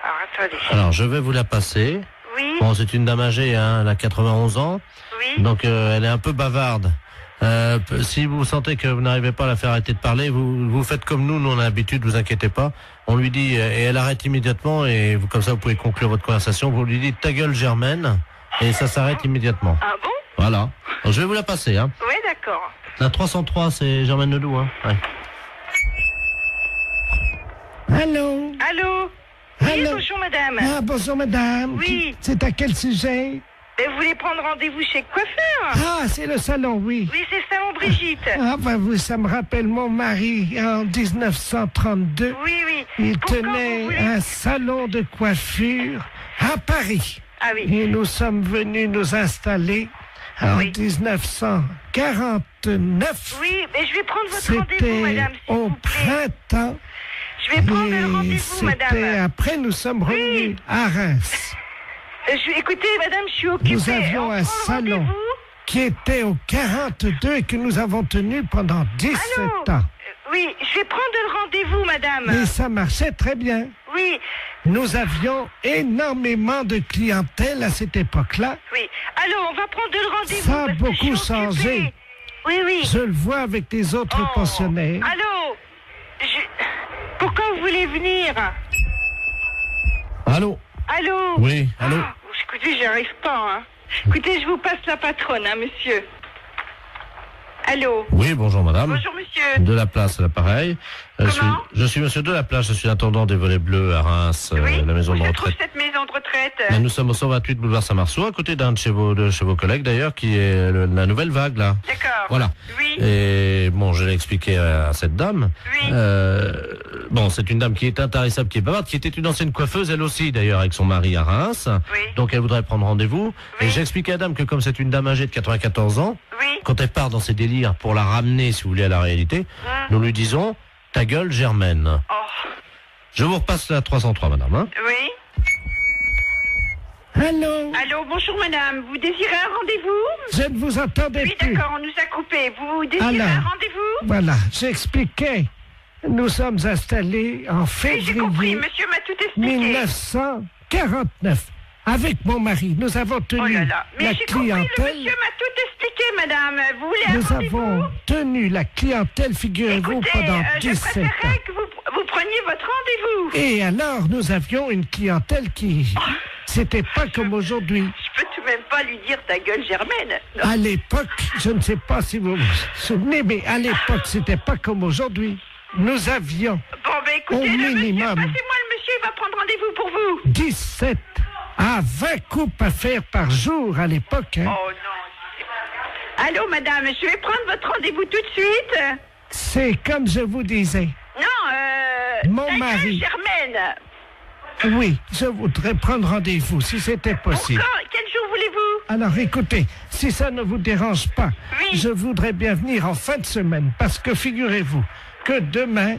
Alors, attendez. Alors, je vais vous la passer. Oui. Bon, c'est une dame âgée, hein, elle a 91 ans. Oui. Donc, elle est un peu bavarde. Si vous sentez que vous n'arrivez pas à la faire arrêter de parler, vous faites comme nous on a l'habitude, vous inquiétez pas. On lui dit, et elle arrête immédiatement, et comme ça vous pouvez conclure votre conversation, vous lui dites ta gueule Germaine, et ça s'arrête immédiatement. Ah bon? Voilà. Alors, je vais vous la passer, hein. Oui, d'accord. La 303, c'est Germaine Ledoux, hein. Ouais. Allô? Allô? Oui, Allô? bonjour madame. Ah, bonjour, madame. Oui. C'est à quel sujet? Vous voulez prendre rendez-vous chez le coiffeur? Ah, c'est le salon, oui. Oui, c'est le salon Brigitte. Ah, bah, ça me rappelle mon mari en 1932. Oui, oui. Il Pourquoi tenait vous voulez- un salon de coiffure à Paris. Ah oui. Et nous sommes venus nous installer en Oui. 1949. Oui, mais je vais prendre votre rendez-vous, C'était madame, s'il au vous plaît. printemps. Je vais prendre le Et rendez-vous, madame. c'était après, nous sommes revenus à Reims. Écoutez, madame, je suis occupée. Nous avions On un prend le salon rendez-vous. qui était au 42 et que nous avons tenu pendant 17 Allô? ans. Oui, je vais prendre le rendez-vous, madame. Et ça marchait très bien. Oui, Nous avions énormément de clientèle à cette époque-là. oui. Allô, on va prendre le rendez-vous. Ça a parce que je beaucoup suis occupée. changé. Oui, oui. Je le vois avec les autres Oh. pensionnaires. Allô? Pourquoi vous voulez venir? Allô? Allô? Oui, allô? Ah, écoutez, j'y arrive pas, hein. Écoutez, je vous passe la patronne, hein, monsieur. Allô? Oui, bonjour madame. Bonjour, monsieur. De la place, à l'appareil. Je suis monsieur de la place, je suis intendant des Volets Bleus à Reims, Oui, la maison où de se retraite. trouve cette maison de retraite? Mais nous sommes au 128 boulevard Saint-Marceau, à côté d'un de chez vos collègues d'ailleurs, qui est la nouvelle vague là. D'accord. Voilà. Oui. Et bon, je l'ai expliqué à cette dame. Oui. Bon, c'est une dame qui est intarissable, qui est bavarde, qui était une ancienne coiffeuse, elle aussi d'ailleurs, avec son mari à Reims. Oui. Donc elle voudrait prendre rendez-vous. Oui. Et j'ai expliqué à la dame que comme c'est une dame âgée de 94 ans, Oui. quand elle part dans ses délires pour la ramener, si vous voulez, à la réalité, nous lui disons ta gueule Germaine. Oh. Je vous repasse la 303, madame. Hein. Oui. Allô? Allô, bonjour madame. Vous désirez un rendez-vous? Je ne vous entendais Oui, plus. d'accord, on nous a coupé. Vous désirez Alors. un rendez-vous? Voilà, j'expliquais. Nous sommes installés en Oui, j'ai compris. février Monsieur m'a tout expliqué. 1949. Avec mon mari, nous avons tenu Oh là là. Mais la j'ai compris, le clientèle. monsieur m'a tout expliqué, madame. Vous voulez un Nous rendez-vous? avons tenu la clientèle, figurez-vous, Écoutez, pendant je 17 ans. préférerais que vous preniez votre rendez-vous. Et alors, nous avions une clientèle qui... C'était pas comme aujourd'hui. Je peux tout de même pas lui dire ta gueule Germaine. Non. À l'époque, je ne sais pas si vous vous souvenez, mais à l'époque, c'était pas comme aujourd'hui. Nous avions Bon, ben écoutez, au le monsieur, minimum passez-moi le monsieur, il va prendre rendez-vous pour vous. 17 à 20 coupes à faire par jour à l'époque. Hein. Oh non. Allô, madame, je vais prendre votre rendez-vous tout de suite. C'est comme je vous disais. Non, Mon ta gueule mari. Germaine. Oui, je voudrais prendre rendez-vous, si c'était possible. Quand? Quel jour voulez-vous? Alors écoutez, si ça ne vous dérange pas, Oui. je voudrais bien venir en fin de semaine, parce que figurez-vous que demain,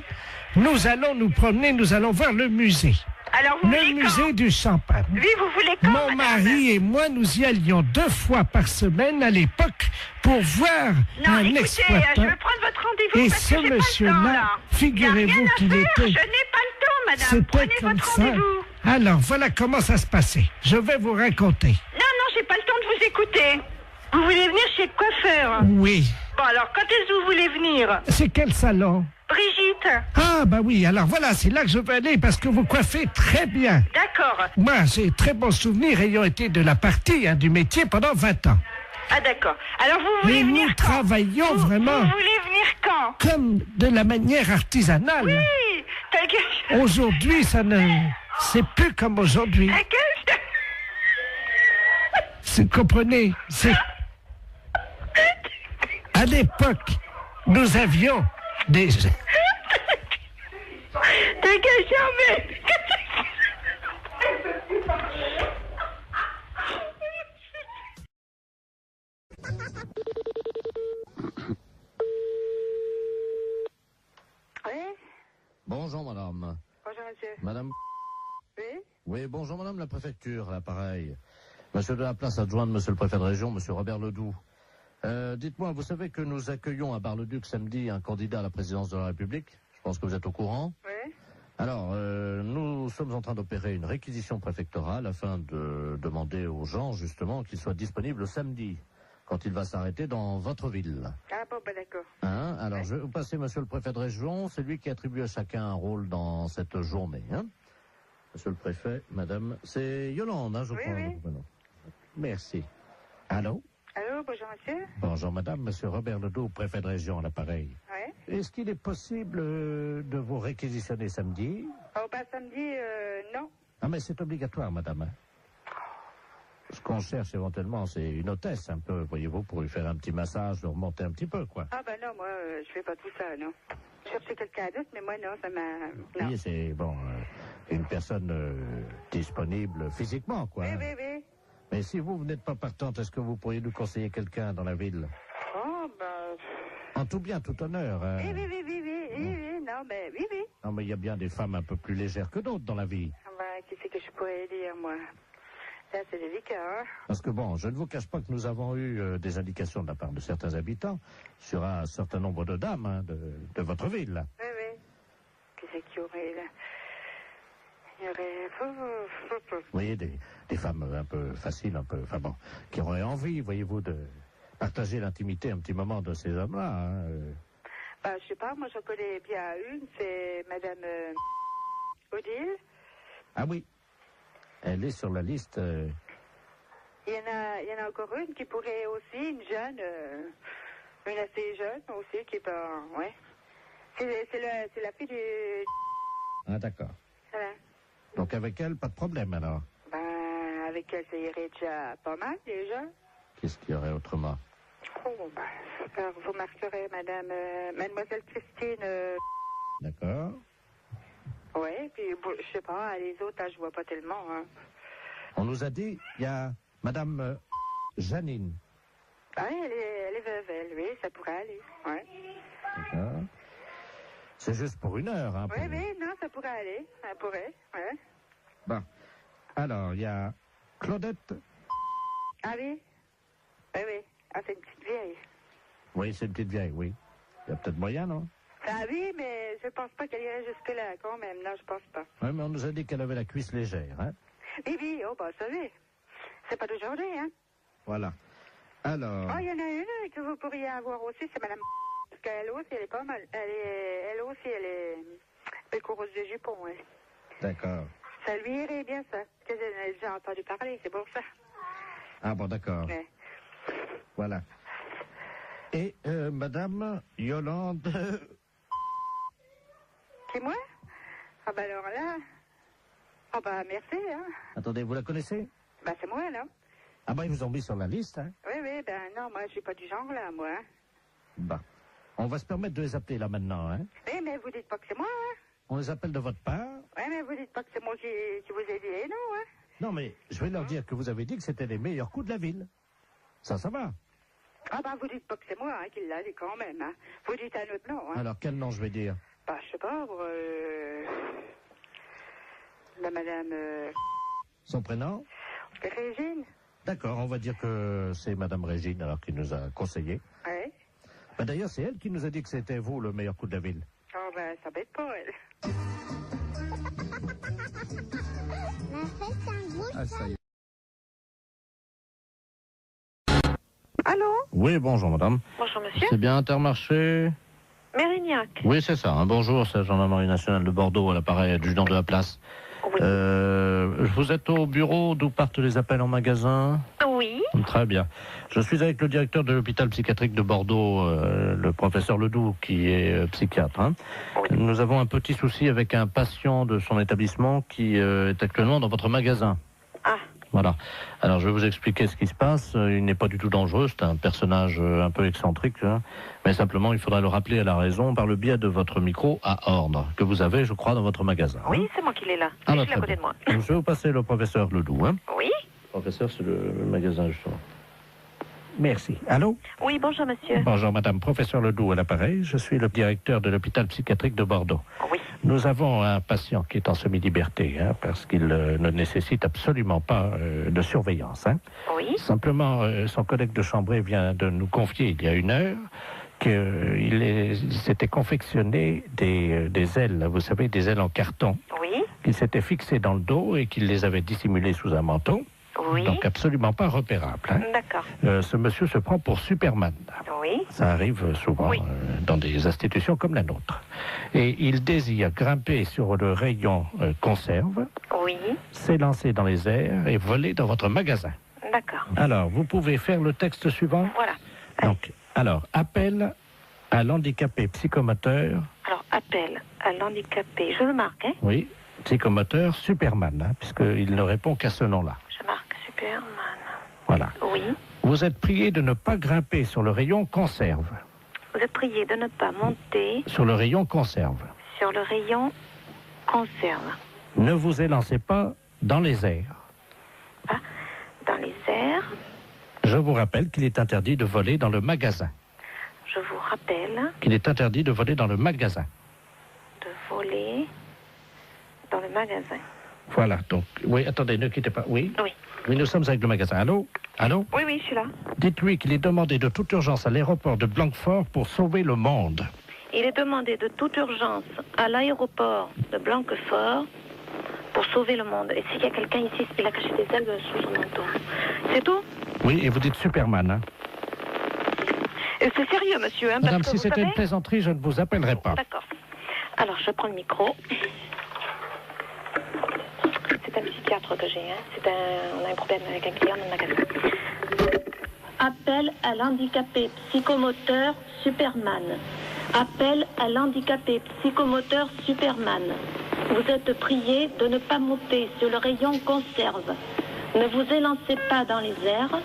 nous allons nous promener, nous allons voir le musée. Alors, vous Le voulez musée quand? du champagne. Oui, vous voulez quand, Mon madame? mari et moi, nous y allions 2 fois par semaine à l'époque pour voir Non, un écoutez, exploitant. je veux prendre votre rendez-vous Et parce ce que j'ai pas le temps, monsieur-là, là. figurez-vous Y a rien à qu'il faire, était... Je n'ai pas le temps, madame. C'était Prenez comme votre ça. rendez-vous. Alors, voilà comment ça se passait. Je vais vous raconter. Non, j'ai pas le temps de vous écouter. Vous voulez venir chez le coiffeur? Oui. Bon, alors, quand est-ce que vous voulez venir? C'est quel salon? Brigitte. Ah, bah oui, alors voilà, c'est là que je veux aller parce que vous coiffez très bien. D'accord. Moi, j'ai très bons souvenirs ayant été de la partie, du métier pendant 20 ans. Ah, d'accord. Alors, vous voulez Et venir nous quand? travaillons vraiment Vous voulez venir quand? comme de la manière artisanale. Oui, t'inquiète. Aujourd'hui, ça ne... C'est plus comme aujourd'hui. T'inquiète. Vous comprenez? C'est... À l'époque, nous avions des... T'inquiète jamais. Oui, Bonjour, madame. bonjour monsieur. Madame... Oui, Oui, bonjour, madame la préfecture, l'appareil. Monsieur de la place adjoint de monsieur le préfet de région, monsieur Robert Ledoux. Dites-moi, vous savez que nous accueillons à Bar-le-Duc samedi un candidat à la présidence de la République? Je pense que vous êtes au courant. oui. Alors, nous sommes en train d'opérer une réquisition préfectorale afin de demander aux gens, justement, qu'ils soient disponibles samedi, quand il va s'arrêter dans votre ville. Ah bon, bah d'accord. Hein? Alors, je vais vous passer monsieur le préfet de région, c'est lui qui attribue à chacun un rôle dans cette journée. Hein? Monsieur le préfet, madame, c'est Yolande, hein, je Oui, crois. oui. Voilà. Merci. Allô? Allô, bonjour monsieur. Bonjour madame, monsieur Robert Ledoux, préfet de région à l'appareil. Oui. Est-ce qu'il est possible de vous réquisitionner samedi? Oh, bah samedi, non. Ah mais c'est obligatoire madame. Hein. Ce qu'on cherche éventuellement, c'est une hôtesse un peu, voyez-vous, pour lui faire un petit massage, le remonter un petit peu, quoi. Ah bah non, moi, je fais pas tout ça, non. Je cherchais quelqu'un d'autre, mais moi, non, ça m'a... Vous Non. voyez, c'est, bon, une personne disponible physiquement, quoi. Oui, hein. oui, oui. Mais si vous n'êtes pas partante, est-ce que vous pourriez nous conseiller quelqu'un dans la ville? Oh, bah... En tout bien, tout honneur. Hein. Oui, oui, oui, oui, oui, oui, oui, non, mais oui, oui. Non, mais il y a bien des femmes un peu plus légères que d'autres dans la vie. Ah bah, qui c'est que je pourrais dire, moi? Là, c'est délicat, hein. Parce que bon, je ne vous cache pas que nous avons eu des indications de la part de certains habitants sur un certain nombre de dames hein, de votre ville. Oui, oui. Qui c'est qu'il y aurait, là? Il y aurait... Vous voyez, des femmes un peu faciles, un peu, enfin bon, qui auraient envie, voyez-vous, de partager l'intimité un petit moment de ces hommes-là. Hein. Bah, je sais pas, moi, j'en connais bien une, c'est Madame Odile. Ah oui, elle est sur la liste. Il y en a encore une qui pourrait aussi, une jeune, une assez jeune aussi, qui est pas... Ouais. C'est la fille du... Ah d'accord. Voilà. Donc avec elle, pas de problème alors. Ben, avec elle, ça irait déjà pas mal, déjà. Qu'est-ce qu'il y aurait autrement? Oh, ben, alors, vous marquerez Mademoiselle Christine... D'accord. Ouais, puis, bon, je sais pas, les autres, je vois pas tellement, hein. On nous a dit, il y a Madame Janine. Ah, elle est veuve, elle, oui, ça pourrait aller, ouais. D'accord. C'est juste pour 1 heure, hein. Oui, oui, non, ça pourrait aller, ça pourrait, ouais. Bon. Alors, il y a Claudette. Ah oui? Oui, oui. Ah, c'est une petite vieille. Oui, c'est une petite vieille, oui. Il y a peut-être moyen, non? Ah oui, mais je pense pas qu'elle irait jusque-là, quand même. Non, je pense pas. Oui, mais on nous a dit qu'elle avait la cuisse légère, hein. Oui, oui, oh, bah, ça oui. C'est pas d'aujourd'hui, hein. Voilà. Alors... Oh, il y en a une que vous pourriez avoir aussi, c'est Madame... Parce qu'elle aussi, elle est pas mal. Elle aussi, elle est coureuse de jupons, ouais. D'accord. Ça lui irait bien, ça. Parce que j'en ai déjà entendu parler, c'est pour ça. Ah bon, d'accord. Ouais. Voilà. Et Madame Yolande... C'est moi? Ah bah alors là... Ah bah merci, hein. Attendez, vous la connaissez? Bah c'est moi, là. Ah bah ils vous ont mis sur la liste, hein. Oui, oui, ben non, moi je suis pas du genre, là, moi. Hein. Bah, on va se permettre de les appeler là maintenant, hein. Oui, mais vous dites pas que c'est moi, hein. On les appelle de votre part. Oui, mais vous dites pas que c'est moi qui vous ai dit, non, hein. Non, mais je vais leur dire que vous avez dit que c'était les meilleurs coups de la ville. Ça va. Ah bah vous dites pas que c'est moi, hein, qui l'a dit quand même, hein. Vous dites un autre nom, hein. Alors, quel nom je vais dire? Bah je sais pas, La madame... Son prénom? Régine. D'accord, on va dire que c'est Madame Régine, alors, qui nous a conseillé. Oui. Bah, d'ailleurs, c'est elle qui nous a dit que c'était vous le meilleur coup de la ville. Oh, ben, ça bête pas, elle. Ah, ça y est. Allô? Oui, bonjour madame. Bonjour monsieur. C'est bien Intermarché? Mérignac. Oui, c'est ça. Bonjour, c'est la gendarmerie nationale de Bordeaux, à l'appareil adjudant de la place. Oui. Vous êtes au bureau d'où partent les appels en magasin? Oui. Très bien. Je suis avec le directeur de l'hôpital psychiatrique de Bordeaux, le professeur Ledoux, qui est psychiatre. Hein. Oui. Nous avons un petit souci avec un patient de son établissement qui est actuellement dans votre magasin. Ah. Voilà. Alors, je vais vous expliquer ce qui se passe. Il n'est pas du tout dangereux. C'est un personnage un peu excentrique. Hein. Mais simplement, il faudra le rappeler à la raison par le biais de votre micro à ordre, que vous avez, je crois, dans votre magasin. Oui, hein. c'est moi qui l'ai là. Ah, Je bah, suis à très côté bien. de moi. Donc, je vais vous passer le professeur Ledoux. Hein. Oui. Professeur, c'est le magasin, justement. Merci. Allô? Oui, bonjour monsieur. Bonjour madame, professeur Ledoux à l'appareil. Je suis le directeur de l'hôpital psychiatrique de Bordeaux. Oui. Nous avons un patient qui est en semi-liberté, hein, parce qu'il ne nécessite absolument pas de surveillance. Hein. Oui. Simplement, son collègue de chambrée vient de nous confier il y a 1 heure qu'il s'était confectionné des ailes, vous savez, des ailes en carton, Oui. qu'il s'était fixées dans le dos et qu'il les avait dissimulées sous un manteau. Oui. Donc absolument pas repérable. Hein. D'accord. Ce monsieur se prend pour Superman. Oui. Ça arrive souvent Oui. dans des institutions comme la nôtre. Et il désire grimper sur le rayon conserve, Oui. s'élancer dans les airs et voler dans votre magasin. D'accord. Alors, vous pouvez faire le texte suivant. Voilà. Donc, alors, appel à l'handicapé psychomoteur. Alors, appel à l'handicapé. Je le marque, hein? Oui, psychomoteur Superman, hein, puisqu'il ne répond qu'à ce nom-là. Je marque Superman. Voilà. Oui. Vous êtes prié de ne pas grimper sur le rayon conserve. Vous êtes prié de ne pas monter Sur le rayon conserve. sur le rayon conserve. Ne vous élancez pas dans les airs. Ah, dans les airs. Je vous rappelle qu'il est interdit de voler dans le magasin. Je vous rappelle Qu'il est interdit de voler dans le magasin. de voler dans le magasin. Voilà, donc, oui, attendez, ne quittez pas. Oui? Oui. Oui, nous sommes avec le magasin. Allô? Allô? Oui, oui, je suis là. Dites-lui qu'il est demandé de toute urgence à l'aéroport de Blanquefort pour sauver le monde. Il est demandé de toute urgence à l'aéroport de Blanquefort pour sauver le monde. Et s'il y a quelqu'un ici qui a caché des ailes sous son manteau. C'est tout? Oui, et vous dites Superman, hein? Et c'est sérieux, monsieur, hein? Madame, parce que si vous c'était savez... une plaisanterie, je ne vous appellerai pas. D'accord. Alors, je prends le micro. C'est un psychiatre que j'ai, hein. On a un problème avec un client dans le magasin. Appel à l'handicapé psychomoteur Superman. Appel à l'handicapé psychomoteur Superman. Vous êtes prié de ne pas monter sur le rayon conserve. Ne vous élancez pas dans les airs.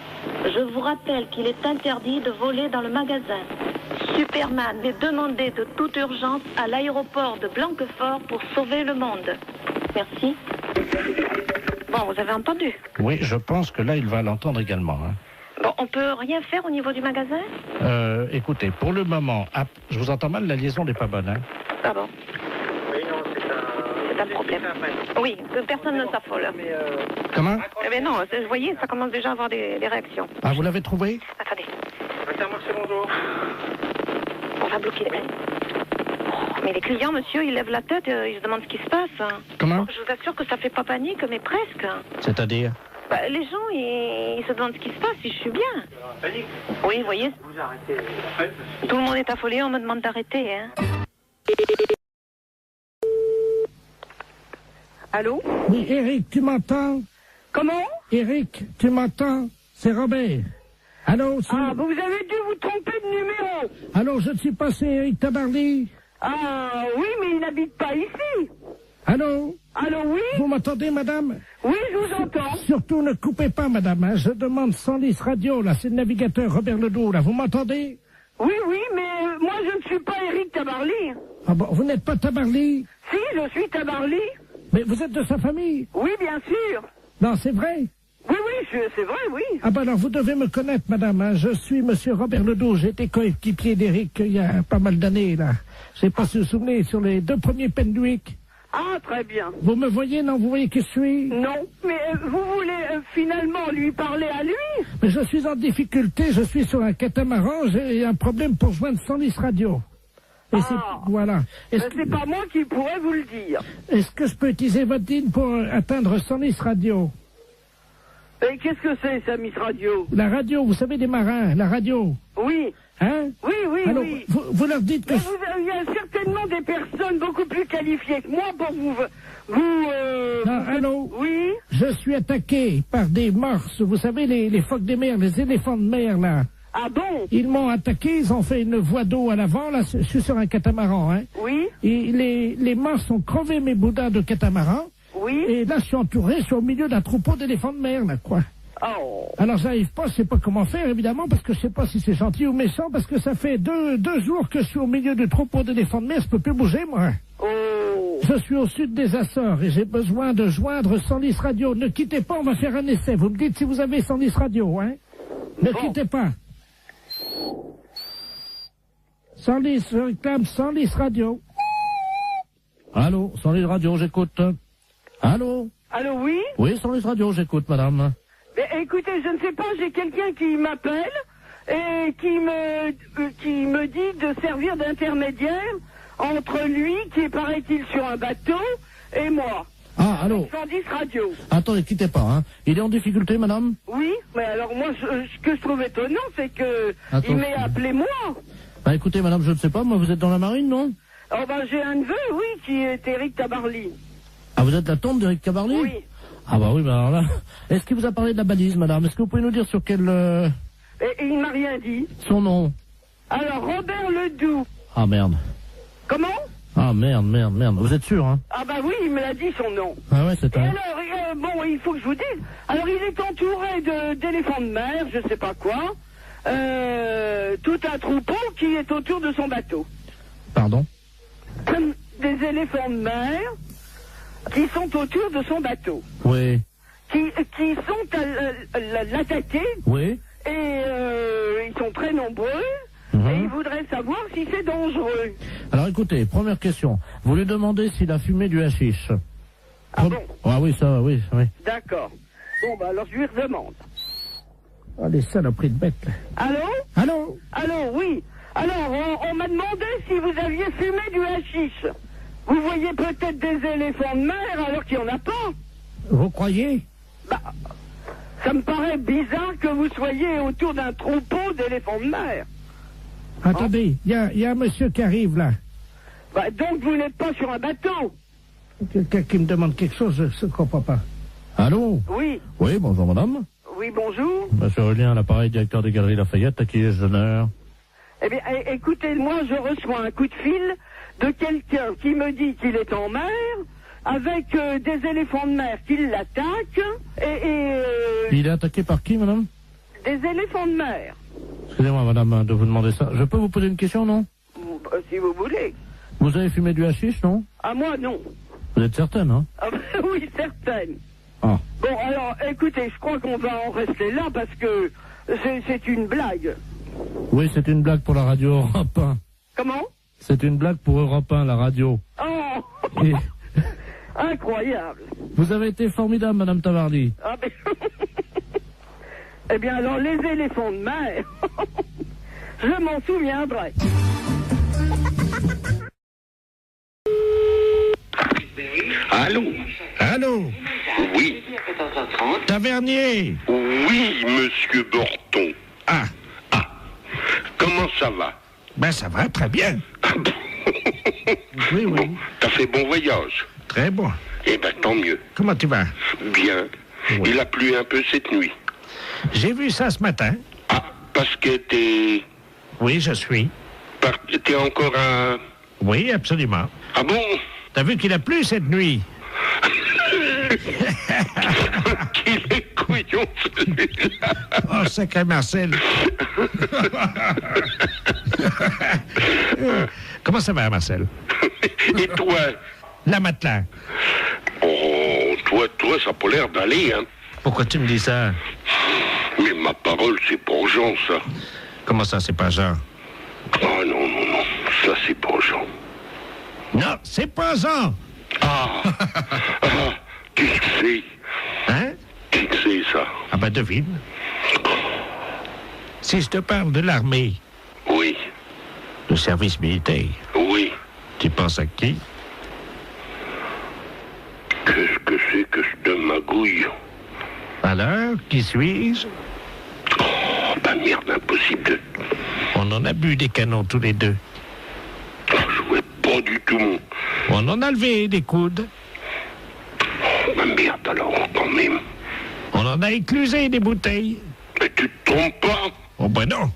Je vous rappelle qu'il est interdit de voler dans le magasin. Superman est demandé de toute urgence à l'aéroport de Blanquefort pour sauver le monde. Merci. Bon, vous avez entendu? Oui, je pense que là, il va l'entendre également. Hein. Bon, on peut rien faire au niveau du magasin? Écoutez, pour le moment, je vous entends mal, la liaison n'est pas bonne. Hein. Ah bon? Oui, non, C'est un problème. Oui, que personne ne s'affole. Comment? Eh bien non, vous voyez, ça commence déjà à avoir des réactions. Ah, vous l'avez trouvé? Attendez, Intermarché, bonjour. on va bloquer les mains. Mais les clients, monsieur, ils lèvent la tête, ils se demandent ce qui se passe. Comment? Je vous assure que ça fait pas panique, mais presque. C'est-à-dire? Bah, les gens, ils se demandent ce qui se passe, si je suis bien. Panique. Oui, vous voyez. Vous arrêtez. Tout le monde est affolé, on me demande d'arrêter, hein. Allô? Oui, Eric, tu m'entends? Comment? Eric, tu m'entends? C'est Robert. Allô, c'est... Ah, vous avez dû vous tromper de numéro. Allô, je ne suis pas, c'est Eric Tabarly. Ah, oui, mais il n'habite pas ici. Allô? Allô, oui? Vous m'entendez, madame? Oui, je vous entends. Surtout, ne coupez pas, madame. Hein. Je demande 110 radio, là. C'est le navigateur Robert Ledoux, là. Vous m'entendez? Oui, oui, mais moi, je ne suis pas Eric Tabarly. Ah bon, vous n'êtes pas Tabarly? Si, je suis Tabarly. Mais vous êtes de sa famille? Oui, bien sûr. Non, c'est vrai? Oui, oui, c'est vrai, oui. Ah ben alors, vous devez me connaître, madame. Hein. Je suis monsieur Robert Ledoux. J'ai été coéquipier d'Eric il y a pas mal d'années, là. Je sais pas si vous vous souvenez, sur les 2 premiers Penduic. Ah, très bien. Vous me voyez, non? Vous voyez qui je suis? Non, mais vous voulez finalement lui parler à lui? Mais je suis en difficulté, je suis sur un catamaran, j'ai un problème pour joindre Senlis Radio. Et voilà. C'est pas moi qui pourrais vous le dire. Est-ce que je peux utiliser votre ligne pour atteindre Senlis Radio? Et qu'est-ce que c'est, Senlis Radio? La radio, vous savez, des marins, la radio. Oui. Hein? Oui, oui, alors, oui. Vous leur dites que... Il y a certainement des personnes beaucoup plus qualifiées que moi pour vous... Non, allô? Oui? Je suis attaqué par des morses, vous savez, les phoques des mers, les éléphants de mer, là. Ah bon? Ils m'ont attaqué, ils ont fait une voie d'eau à l'avant, là, je suis sur un catamaran, hein. Oui? Et les morses ont crevé mes boudins de catamaran. Oui? Et là, je suis entouré, je suis au milieu d'un troupeau d'éléphants de mer, là, quoi. Oh. Alors, j'arrive pas, je sais pas comment faire, évidemment, parce que je sais pas si c'est gentil ou méchant, parce que ça fait deux jours que je suis au milieu du troupeau d'éléphants de mer, je peux plus bouger, moi. Oh. Je suis au sud des Açores et j'ai besoin de joindre Senlis Radio. Ne quittez pas, on va faire un essai. Vous me dites si vous avez Senlis Radio, hein? Ne quittez pas. Senlis, je réclame Senlis Radio. Allô, Senlis Radio, j'écoute. Allô? Allô, oui? Oui, Senlis Radio, j'écoute, madame. Mais, écoutez, je ne sais pas, j'ai quelqu'un qui m'appelle et qui me dit de servir d'intermédiaire entre lui, qui est, paraît-il, sur un bateau, et moi. Ah, allô? Senlis Radio. Attendez, quittez pas, hein. Il est en difficulté, madame? Oui, mais alors moi, ce que je trouve étonnant, c'est que il m'ait appelé moi. Bah écoutez, madame, je ne sais pas, moi, vous êtes dans la marine, non? Oh ben, j'ai un neveu, oui, qui est Éric Tabarly. Ah, vous êtes la tante d'Éric Tabarly? Oui. Ah bah oui, bah alors là... Est-ce qu'il vous a parlé de la balise, madame? Est-ce que vous pouvez nous dire sur quel... Et il m'a rien dit. Son nom? Alors, Robert Ledoux. Ah, merde. Comment? Ah, merde. Vous êtes sûr, hein? Ah bah oui, il me l'a dit, son nom. Ah ouais, c'est Et un... alors, bon, il faut que je vous dise. Alors, il est entouré d'éléphants de mer, je sais pas quoi. Tout un troupeau qui est autour de son bateau. Pardon? Des éléphants de mer qui sont autour de son bateau. Oui. Qui sont à l'attaquer. Oui. Et ils sont très nombreux. Et ils voudraient savoir si c'est dangereux. Alors écoutez, première question. Vous lui demandez s'il a fumé du hashish. Ah bon? Ah oui, ça, oui. D'accord. Bon, bah alors je lui redemande. Ah, les saloperies de bêtes, là. Allô? Allô, oui. Alors, on m'a demandé si vous aviez fumé du hashish. Vous voyez peut-être des éléphants de mer alors qu'il n'y en a pas. Vous croyez? Bah, ça me paraît bizarre que vous soyez autour d'un troupeau d'éléphants de mer. Attendez, il y a un monsieur qui arrive, là. Bah, donc vous n'êtes pas sur un bateau. Quelqu'un qui me demande quelque chose, je ne comprends pas. Allô? Oui. Oui, bonjour, madame. Oui, bonjour. Monsieur Aurélien, à l'appareil, directeur des Galeries Lafayette, à qui ai-je l'honneur? Eh bien, écoutez, moi, je reçois un coup de fil de quelqu'un qui me dit qu'il est en mer, avec des éléphants de mer qui l'attaquent, Il est attaqué par qui, madame? Des éléphants de mer. Excusez-moi, madame, de vous demander ça. Je peux vous poser une question, non? Si vous voulez. Vous avez fumé du hashish, non? Ah, moi, non. Vous êtes certaine, hein? Ah, oui, certaine. Ah. Bon, alors, écoutez, je crois qu'on va en rester là parce que c'est une blague. Oui, c'est une blague pour la radio Europe 1. Comment? C'est une blague pour Europe 1, la radio. Oh. Et... Incroyable. Vous avez été formidable, madame Tabarly. Ah, ben... Eh bien, alors, les éléphants de mer, je m'en souviendrai. Allô? Oui. Tavernier? Oui, monsieur Borton. Ah. Comment ça va? Ben, ça va, très bien. Oui. T'as fait bon voyage? Très bon. Eh ben, tant mieux. Comment tu vas? Bien. Oui. Il a plu un peu cette nuit. J'ai vu ça ce matin. Ah, parce que t'es... Oui, je suis. T'es encore à... Oui, absolument. Ah bon? T'as vu qu'il a plu cette nuit? Qu'il est couillon, celui-là. Oh, sacré Marcel. Comment ça va, Marcel? Et toi? La matelas. Oh, toi, ça a pas l'air d'aller, hein? Pourquoi tu me dis ça? Mais ma parole, c'est pour Jean, ça. Comment ça, c'est pas Jean? Ah non, ça c'est pas Jean. Non, c'est pas Jean. Ah Ah, qu'est-ce que c'est? Hein? Qu'est-ce que c'est, ça? Ah bah devine. Si je te parle de l'armée, Oui, le service militaire, oui. tu penses à qui? Qu'est-ce que c'est que cette magouille? Alors, qui suis-je? Oh, bah merde, impossible de... On en a bu des canons tous les deux. Je vois pas du tout, mon... On en a levé des coudes. Oh, bah merde, alors, quand même. On en a éclusé des bouteilles. Mais tu te trompes pas? Oh ben non.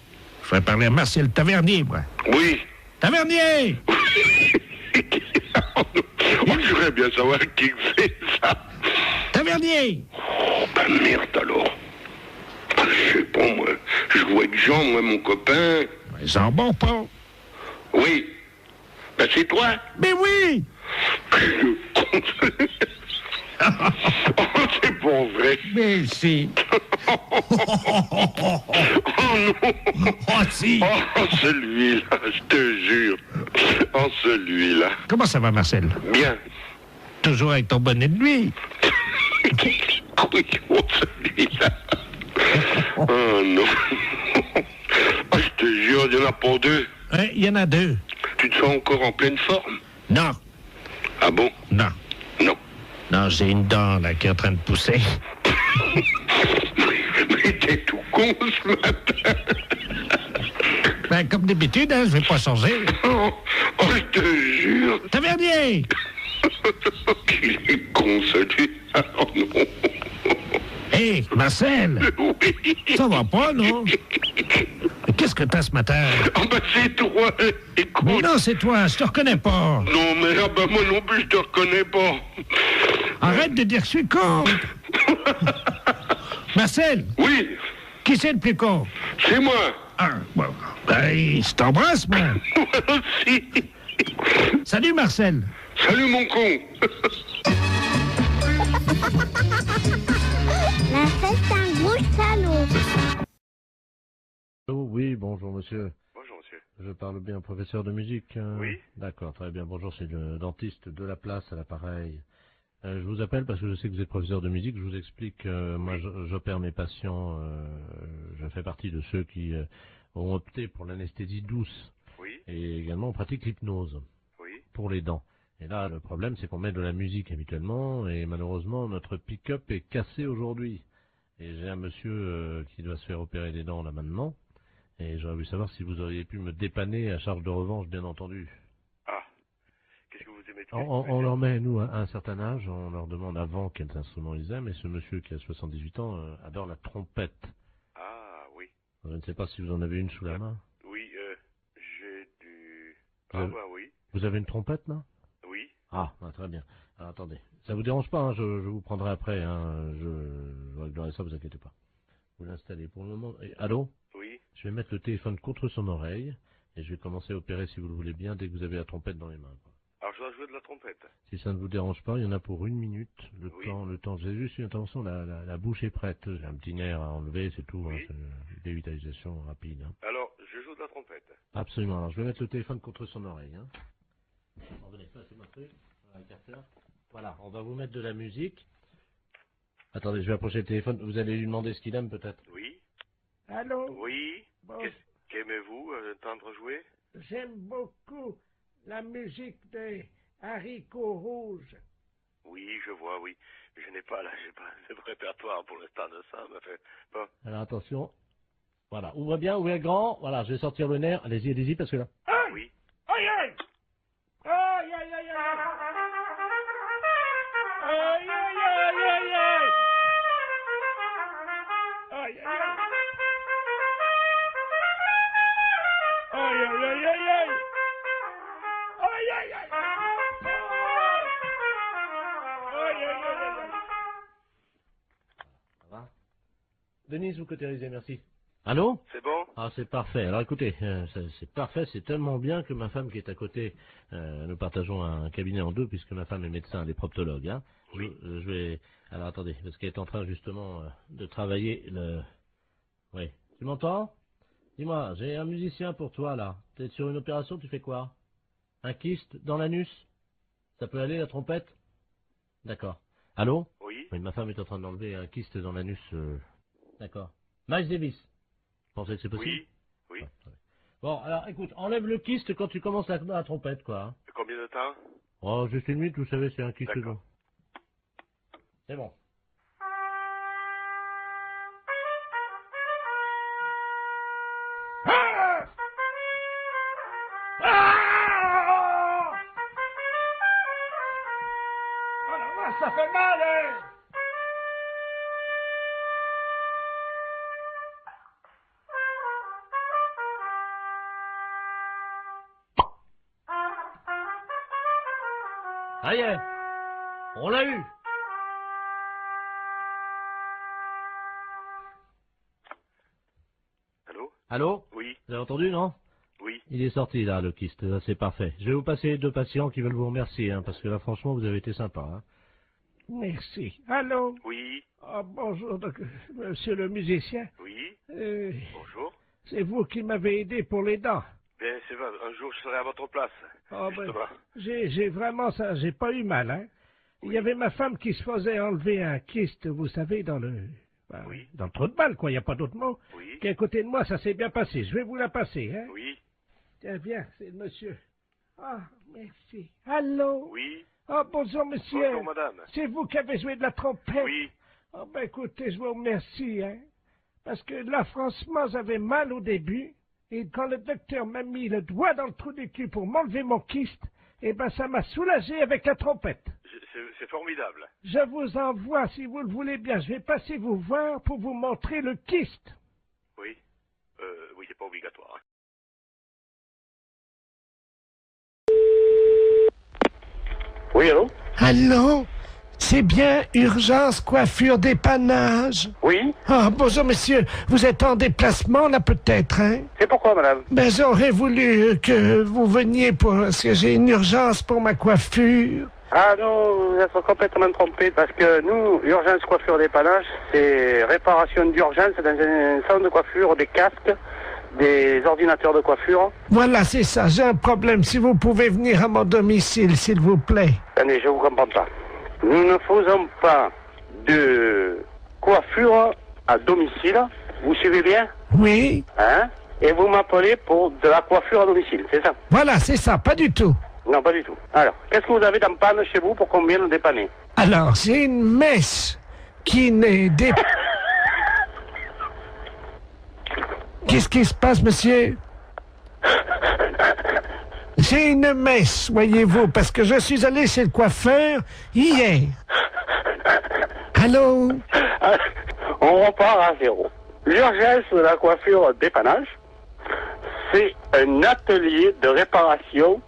Je vais parler à Marcel Tavernier, moi. Oui. Tavernier! Oh, je voudrais bien savoir qui c'est, ça. Tavernier! Oh, bah merde, alors. Ah, je sais pas, moi. Je vois avec Jean, moi, mon copain. Jean Bonpont. Oui. Ben, c'est toi. Mais oui! Le con. Oh, c'est pas vrai. Mais si. Oh non. Oh si. Oh, celui-là, je te jure. Oh, celui-là. Comment ça va, Marcel? Bien. Toujours avec ton bonnet de nuit. Oui, oh, celui-là. Oh non. Oh, je te jure, il y en a pas deux. Ouais, il y en a deux. Tu te sens encore en pleine forme? Non. Ah bon? Non. Non. Non, j'ai une dent, là, qui est en train de pousser. Mais t'es tout con ce matin. Ben, comme d'habitude, hein, je vais pas changer. Oh, je te jure. Tavernier! Qu'il est con, celui-là. Oh non. Hé, Marcel! Oui. Ça va pas, non? Qu'est-ce que t'as ce matin? Ah ben c'est toi, écoute. Mais non, c'est toi, je te reconnais pas. Non, mais ah ben moi non plus, je te reconnais pas. Arrête de dire que je suis con. Marcel! Oui. Qui c'est le plus con? C'est moi. Ah, bon. Ben, je t'embrasse, moi. Moi aussi. Salut, Marcel. Salut, mon con. La fête, c'est un gros salaud. Oh, oui, bonjour monsieur. Bonjour, monsieur. Je parle bien professeur de musique. Oui. D'accord, très bien. Bonjour, c'est le dentiste de la place à l'appareil. Je vous appelle parce que je sais que vous êtes professeur de musique. Je vous explique, moi j'opère mes patients, je fais partie de ceux qui ont opté pour l'anesthésie douce. Oui. Et également on pratique l'hypnose. Oui. Pour les dents. Et là, le problème, c'est qu'on met de la musique habituellement, et malheureusement, notre pick-up est cassé aujourd'hui. Et j'ai un monsieur qui doit se faire opérer les dents là maintenant, et j'aurais voulu savoir si vous auriez pu me dépanner à charge de revanche, bien entendu. Ah. Qu'est-ce que vous aimez de On leur met, nous, à un certain âge, on leur demande avant quels instruments ils aiment, et ce monsieur qui a 78 ans adore la trompette. Ah, oui. Je ne sais pas si vous en avez une sous la main. Oui, j'ai du... Vous Ah, avez- bah oui. Vous avez une trompette, là? Oui. Ah, très bien. Alors, attendez. Ça vous dérange pas, hein, je vous prendrai après, hein, je réglerai ça, vous inquiétez pas. Vous l'installez pour le moment. Et, allô? Oui. Je vais mettre le téléphone contre son oreille, et je vais commencer à opérer, si vous le voulez bien, dès que vous avez la trompette dans les mains, quoi. Alors, je dois jouer de la trompette. Si ça ne vous dérange pas, il y en a pour 1 minute, le Oui. temps, j'ai juste une intervention, la bouche est prête, j'ai un petit nerf à enlever, c'est tout, Oui. hein, c'est une dévitalisation rapide, hein. Alors, je joue de la trompette. Absolument, alors je vais mettre le téléphone contre son oreille, hein. Revenez, passez-moi le truc, voilà, le capteur. Voilà, on va vous mettre de la musique. Attendez, je vais approcher le téléphone, vous allez lui demander ce qu'il aime peut-être. Oui. Allô? Oui. Bon, Qu'aimez-vous entendre jouer? j'aime beaucoup la musique des haricots rouges. Oui, je vois, oui. Je n'ai pas, là, j'ai pas de répertoire pour l'instant de ça, mais fait... Bon. Alors attention, voilà, ouvrez bien, ouvrez grand, voilà, je vais sortir le nerf, allez-y, parce que là... Oui. Aïe, aïe! Aïe, aïe, aïe, aïe! Aïe, aïe, aïe, aïe, aïe! Aïe, aïe, aïe! Aïe, aïe, aïe, aïe, aïe! Aïe, aïe, aïe! Aïe, aïe, aïe, aïe! Ça va? Denise, vous cautérisez, merci. Allô? C'est bon? Ah, c'est parfait. Alors écoutez, c'est parfait, c'est tellement bien que ma femme qui est à côté, nous partageons un cabinet en deux puisque ma femme est médecin, elle est proctologue. Hein. Oui. Je vais... Alors attendez, parce qu'elle est en train justement de travailler le... Oui. Tu m'entends? Dis-moi, j'ai un musicien pour toi là. T'es sur une opération, tu fais quoi? Un kyste dans l'anus? Ça peut aller la trompette? D'accord. Allô? Oui. Ma femme est en train d'enlever un kyste dans l'anus. D'accord. Miles Davis. Vous pensez que c'est possible? Oui. Oui. Ouais, très bien. Bon, alors écoute, enlève le kyste quand tu commences la trompette, quoi. Hein. Combien de temps? Oh, juste une minute, vous savez, c'est un kyste D'accord. long. C'est bon. Ça fait mal, hein? Ça y est, on l'a eu. Allô? Allô? Oui. Vous avez entendu, non? Oui. Il est sorti, là, le kyste. Là, c'est parfait. Je vais vous passer 2 patients qui veulent vous remercier, hein, parce que là, franchement, vous avez été sympa. Hein. Merci. Allô? Oui. Ah, bonjour, monsieur le musicien. Oui. Bonjour. C'est vous qui m'avez aidé pour les dents. Bien, c'est vrai, un jour je serai à votre place. Ah, ben, Justement. j'ai vraiment ça, j'ai pas eu mal, hein. Il y avait ma femme qui se faisait enlever un kyste, vous savez, dans le trou de balle, quoi, il n'y a pas d'autre mot. Oui. Qui est à côté de moi, ça s'est bien passé. Je vais vous la passer, hein. Oui. Tiens, bien, c'est le monsieur. Ah, merci. Allô? Oui. Ah, bonjour, monsieur. Bonjour, madame. C'est vous qui avez joué de la trompette? Oui. Ah, ben, écoutez, je vous remercie, hein. Parce que là, franchement, j'avais mal au début. Et quand le docteur m'a mis le doigt dans le trou du cul pour m'enlever mon kyste, eh ben, ça m'a soulagé avec la trompette. C'est formidable. Je vous envoie, si vous le voulez bien. Je vais passer vous voir pour vous montrer le kyste. Oui. Oui, c'est pas obligatoire. Oui, allô? Allô? C'est bien Urgence Coiffure Dépannage? Oui. Ah, bonjour, monsieur. Vous êtes en déplacement, là, peut-être, hein? C'est pourquoi, madame? Ben, j'aurais voulu que vous veniez parce que j'ai une urgence pour ma coiffure. Ah non, vous êtes complètement trompé parce que nous, Urgence Coiffure Dépannage, c'est réparation d'urgence dans un salon de coiffure, des casques, des ordinateurs de coiffure. Voilà, c'est ça. J'ai un problème. Si vous pouvez venir à mon domicile, s'il vous plaît. Attendez, je vous comprends pas. Nous ne faisons pas de coiffure à domicile. Vous suivez bien? Oui. Hein? Et vous m'appelez pour de la coiffure à domicile, c'est ça? Voilà, c'est ça. Pas du tout. Non, pas du tout. Alors, qu'est-ce que vous avez dans panne chez vous pour qu'on vienne dépanner? Alors, j'ai une messe qui n'est Qu'est-ce qui se passe, monsieur? J'ai une messe, voyez-vous, parce que je suis allé chez le coiffeur hier. Allô? On repart à zéro. L'urgence de la coiffure dépannage, c'est un atelier de réparation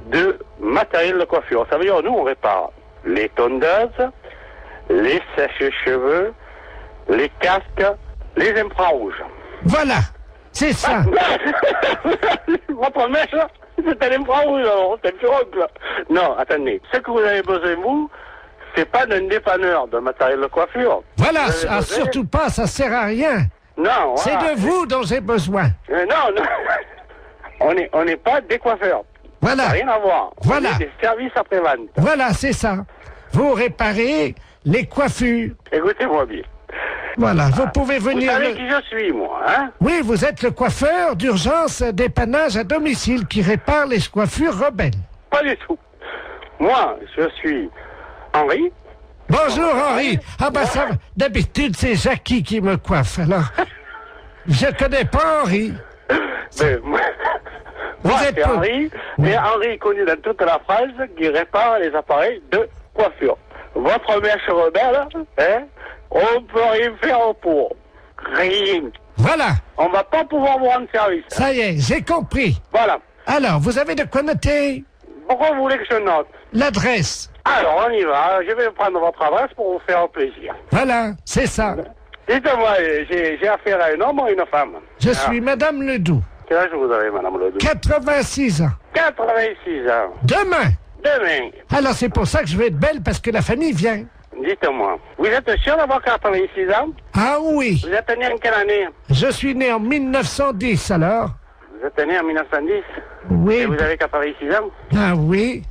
de matériel de coiffure. Ça veut dire, nous, on répare les tondeuses, les sèches-cheveux, les casques, les infrarouges. Voilà, c'est ça. Votre mèche, c'est un infrarouge, alors, c'est un pirogue. Non, attendez. Ce que vous avez besoin, vous, c'est pas d'un dépanneur de matériel de coiffure. Voilà, surtout pas, ça sert à rien. Non, voilà. C'est de vous dont j'ai besoin. Non, non. On n'est pas des coiffeurs. Voilà. Ça n'a rien à voir. Voilà. On est des services après-vente. Voilà, c'est ça. Vous réparez les coiffures. Écoutez-moi bien. Voilà, vous pouvez venir... Vous savez qui je suis, moi, hein? Oui, vous êtes le coiffeur d'urgence dépannage à domicile qui répare les coiffures rebelles. Pas du tout. Moi, je suis Henri. Bonjour, Henri. Ah ben ça, d'habitude, c'est Jackie qui me coiffe, alors... Je connais pas Henri. Mais, moi, c'est Henri, mais Henri est connu dans toute la France qui répare les appareils de coiffure. Votre mèche rebelle, hein, on peut rien faire pour. Rien. Voilà. On va pas pouvoir vous rendre service. Ça y est, j'ai compris. Voilà. Alors, vous avez de quoi noter? Pourquoi vous voulez que je note? L'adresse. Alors, on y va. Je vais prendre votre adresse pour vous faire plaisir. Voilà, c'est ça. Dites-moi, j'ai affaire à un homme ou une femme? Je suis Madame Ledoux. Quel âge vous avez, Madame Ledoux? 86 ans. 86 ans. Demain. Demain. Alors, c'est pour ça que je vais être belle, parce que la famille vient. Dites-moi, vous êtes sûr d'avoir 86 ans? Ah oui. Vous êtes né en quelle année? Je suis né en 1910, alors. Vous êtes né en 1910? Oui. Et vous avez 86 ans? Ah oui.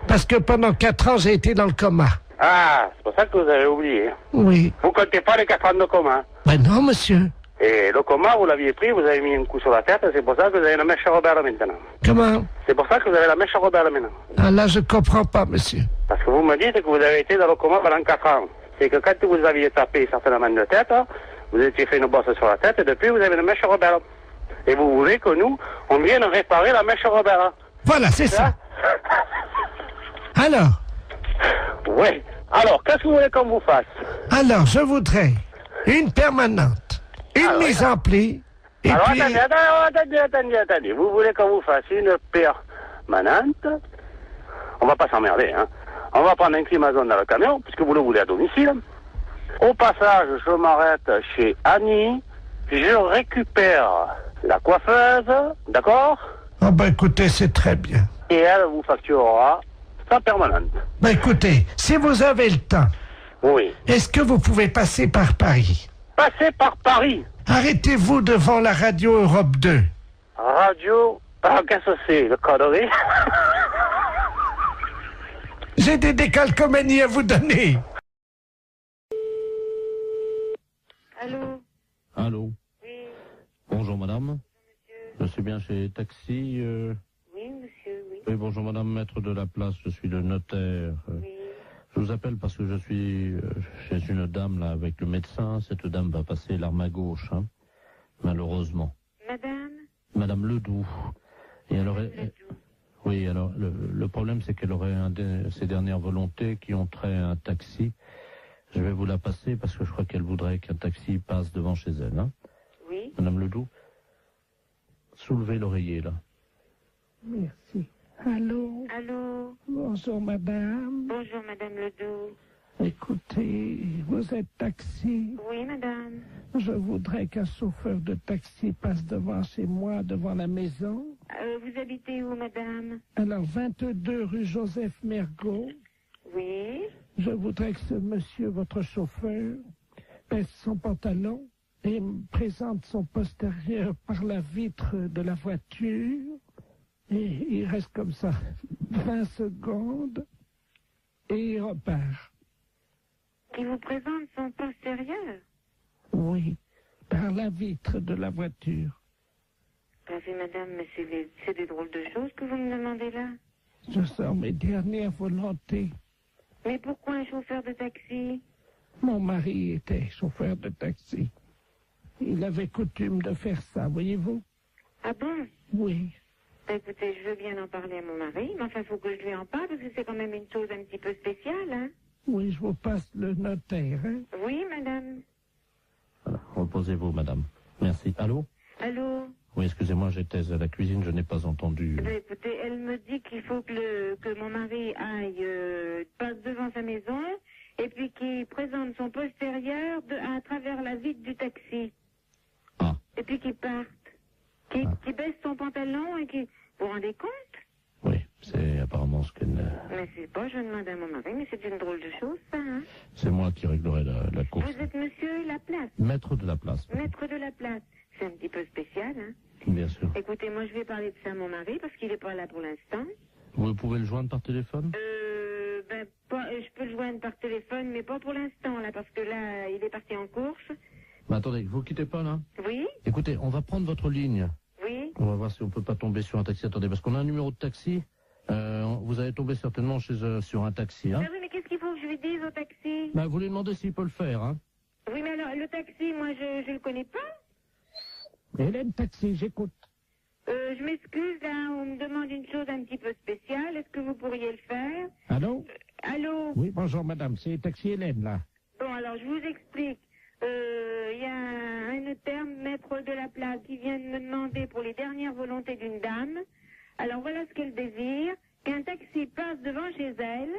Parce que pendant 4 ans, j'ai été dans le coma. Ah, c'est pour ça que vous avez oublié. Oui. Vous comptez pas les 4 ans de coma. Ben non, monsieur. Et le coma, vous l'aviez pris, vous avez mis un coup sur la tête, c'est pour ça que vous avez la mèche à Robert maintenant. Comment? C'est pour ça que vous avez la mèche à Robert maintenant. Ah là, je comprends pas, monsieur. Parce que vous me dites que vous avez été dans le coma pendant 4 ans. C'est que quand vous aviez tapé certainement de tête, vous étiez fait une bosse sur la tête, et depuis, vous avez une mèche à Robert. Et vous voulez que nous, on vienne réparer la mèche à Robert. Voilà, c'est ça. Alors? Oui. Alors, qu'est-ce que vous voulez qu'on vous fasse? Alors, je voudrais une permanente, une mise en pli, et alors, puis... attendez. Vous voulez qu'on vous fasse une permanente? On va pas s'emmerder, hein. On va prendre un climazone dans le camion, puisque vous le voulez à domicile. Au passage, je m'arrête chez Annie, je récupère la coiffeuse, d'accord? Oh ben écoutez, c'est très bien. Et elle vous facturera sa permanente. Ben écoutez, si vous avez le temps, oui. Est-ce que vous pouvez passer par Paris? Passer par Paris? Arrêtez-vous devant la radio Europe 2. Radio... Ah, qu'est-ce que c'est, le connerie? J'ai des décalcomanies à vous donner. Allô? Allô? Oui. Bonjour madame. Je suis bien chez Taxi. Oui, monsieur, oui. Oui, bonjour madame, maître de la place, je suis le notaire. Oui. Je vous appelle parce que je suis chez une dame là avec le médecin. Cette dame va passer l'arme à gauche, hein, malheureusement. Madame? Madame Ledoux. Et alors, oui, alors le problème c'est qu'elle aurait ses dernières volontés qui ont trait à un taxi. Je vais vous la passer parce que je crois qu'elle voudrait qu'un taxi passe devant chez elle. Hein. Oui. Madame Ledoux, soulevez l'oreiller là. Merci. Allô? Allô? Bonjour, madame. Bonjour, madame Ledoux. Écoutez, vous êtes taxi? Oui, madame. Je voudrais qu'un chauffeur de taxi passe devant chez moi, devant la maison. Vous habitez où, madame? Alors, 22 rue Joseph Mergault. Oui. Je voudrais que ce monsieur, votre chauffeur, baisse son pantalon et me présente son postérieur par la vitre de la voiture. Et il reste comme ça 20 secondes et il repart. Il vous présente son postérieur? Oui, par la vitre de la voiture. Parfait, madame, mais c'est des drôles de choses que vous me demandez là. Je sors mes dernières volontés. Mais pourquoi un chauffeur de taxi? Mon mari était chauffeur de taxi. Il avait coutume de faire ça, voyez-vous? Ah bon? Oui. Écoutez, je veux bien en parler à mon mari, mais enfin, il faut que je lui en parle, parce que c'est quand même une chose un petit peu spéciale, hein? Oui, je vous passe le notaire, hein? Oui, madame. Voilà, reposez-vous, madame. Merci. Allô? Allô? Oui, excusez-moi, j'étais à la cuisine, je n'ai pas entendu. Écoutez, elle me dit qu'il faut que mon mari aille, passe devant sa maison, et puis qu'il présente son postérieur à travers la vitre du taxi. Ah. Et puis qu'il parte. Qu'il baisse son pantalon et qu'il... Vous vous rendez compte? Oui, c'est apparemment ce qu'elle... Mais c'est pas, je demande à mon mari, mais c'est une drôle de chose, ça, hein? C'est moi qui réglerai la course. Vous êtes monsieur Laplace? Maître de la place. Maître de la place. C'est un petit peu spécial, hein? Bien sûr. Écoutez, moi, je vais parler de ça à mon mari, parce qu'il n'est pas là pour l'instant. Vous pouvez le joindre par téléphone? Je peux le joindre par téléphone, mais pas pour l'instant, là, parce que là, il est parti en course. Mais attendez, vous quittez pas, là? Oui? Écoutez, on va prendre votre ligne. Oui? On va voir si on peut pas tomber sur un taxi. Attendez, parce qu'on a un numéro de taxi. Vous allez tomber certainement sur un taxi, hein? Ah oui, mais qu'est-ce qu'il faut que je lui dise au taxi? Bah, vous lui demandez s'il peut le faire, hein? Oui, mais alors, le taxi, moi, je le connais pas. Hélène Taxi, j'écoute. Je m'excuse, là, on me demande une chose un petit peu spéciale. Est-ce que vous pourriez le faire? Allô? Allô? Oui, bonjour madame, c'est Taxi Hélène, là. Bon, alors, je vous explique. Il y a un notaire, maître de la place, qui vient de me demander pour les dernières volontés d'une dame. Alors, voilà ce qu'elle désire. Qu'un taxi passe devant chez elle,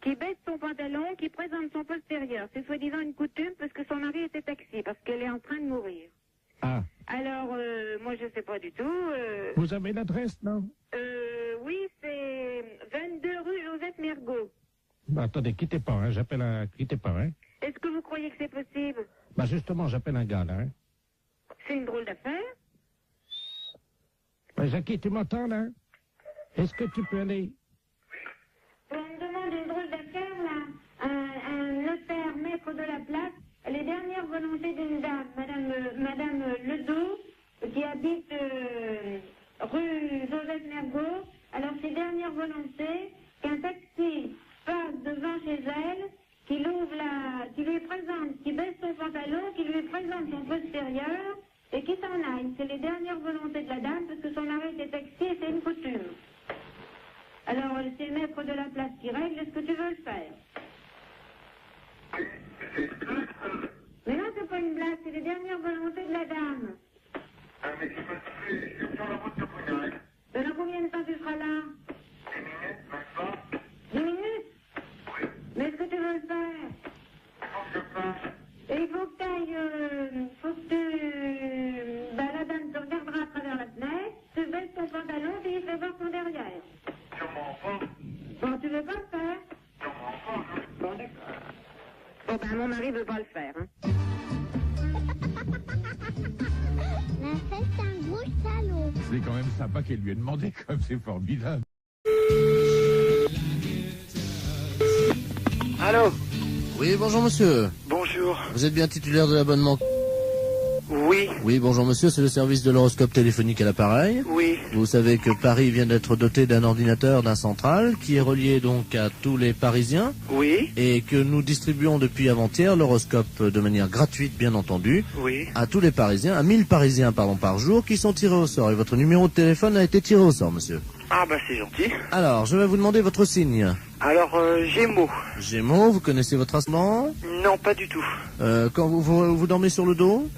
qui baisse son pantalon, qui présente son postérieur. C'est soi-disant une coutume parce que son mari était taxi, parce qu'elle est en train de mourir. Ah. Alors, moi, je sais pas du tout. Vous avez l'adresse, non? Oui, c'est 22 rue Joseph Mergault. Bah, attendez, quittez pas, hein, quittez pas, hein. Est-ce que vous croyez que c'est possible? Bah, justement, j'appelle un gars, là, hein. C'est une drôle d'affaire. Bah, Jackie, tu m'entends, là? Est-ce que tu peux aller? Bon, habite rue Joseph Mergault. Alors, ses dernières volontés, qu'un taxi passe devant chez elle, qu'il lui présente, qu'il baisse son pantalon, qu'il lui présente son postérieur et qu'il s'en aille. C'est les dernières volontés de la dame parce que son arrêt des taxis était une coutume. Alors, c'est le maître de la place qui règle. Est-ce que tu veux le faire? Mais non, c'est pas une blague, c'est les dernières volontés de la dame. Dans combien de temps tu seras là? 10 minutes? Mais est-ce que tu veux le faire? Et il faut que tu ailles, la dame te regardera à travers la fenêtre, tu baisses ton pantalon et il fait voir ton derrière. Bon, tu veux pas le faire? Bon, d'accord. Bon, ben, mon mari veut pas le faire, hein. La fête, c'est un gros salaud. C'est quand même sympa qu'elle lui ait demandé, comme c'est formidable. Allô? Oui, bonjour monsieur. Bonjour. Vous êtes bien titulaire de l'abonnement? Oui. Oui, bonjour monsieur, c'est le service de l'horoscope téléphonique à l'appareil. Oui. Vous savez que Paris vient d'être doté d'un ordinateur, d'un central, qui est relié donc à tous les Parisiens. Oui. Et que nous distribuons depuis avant-hier l'horoscope de manière gratuite, bien entendu. Oui. À tous les Parisiens, à 1000 Parisiens par jour, qui sont tirés au sort. Et votre numéro de téléphone a été tiré au sort, monsieur. Ah bah c'est gentil. Alors, je vais vous demander votre signe. Alors, Gémeaux. Gémeaux, vous connaissez votre ascendant? Non, pas du tout. Quand vous dormez sur le dos?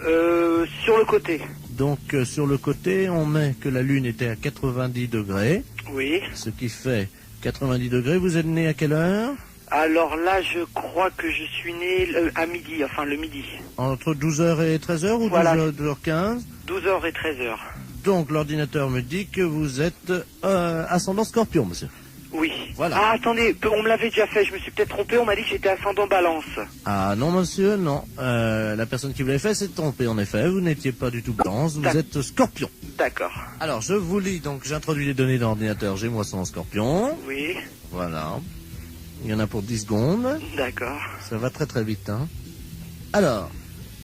Sur le côté. Donc, sur le côté, on met que la Lune était à 90 degrés. Oui. Ce qui fait 90 degrés. Vous êtes né à quelle heure? Alors là, je crois que je suis né à midi, enfin le midi. Entre 12h et 13h ou voilà. 12h15? 12h et 13h. Donc, l'ordinateur me dit que vous êtes ascendant Scorpion, monsieur. Oui. Voilà. Ah, attendez, on me l'avait déjà fait, je me suis peut-être trompé, on m'a dit que j'étais ascendant Balance. Ah non, monsieur, non. La personne qui vous l'avait fait s'est trompée, en effet. Vous n'étiez pas du tout Balance, vous êtes Scorpion. D'accord. Alors, je vous lis, donc j'introduis les données dans l'ordinateur, j'ai moi ascendant Scorpion. Oui. Voilà. Il y en a pour 10 secondes. D'accord. Ça va très très vite, hein. Alors,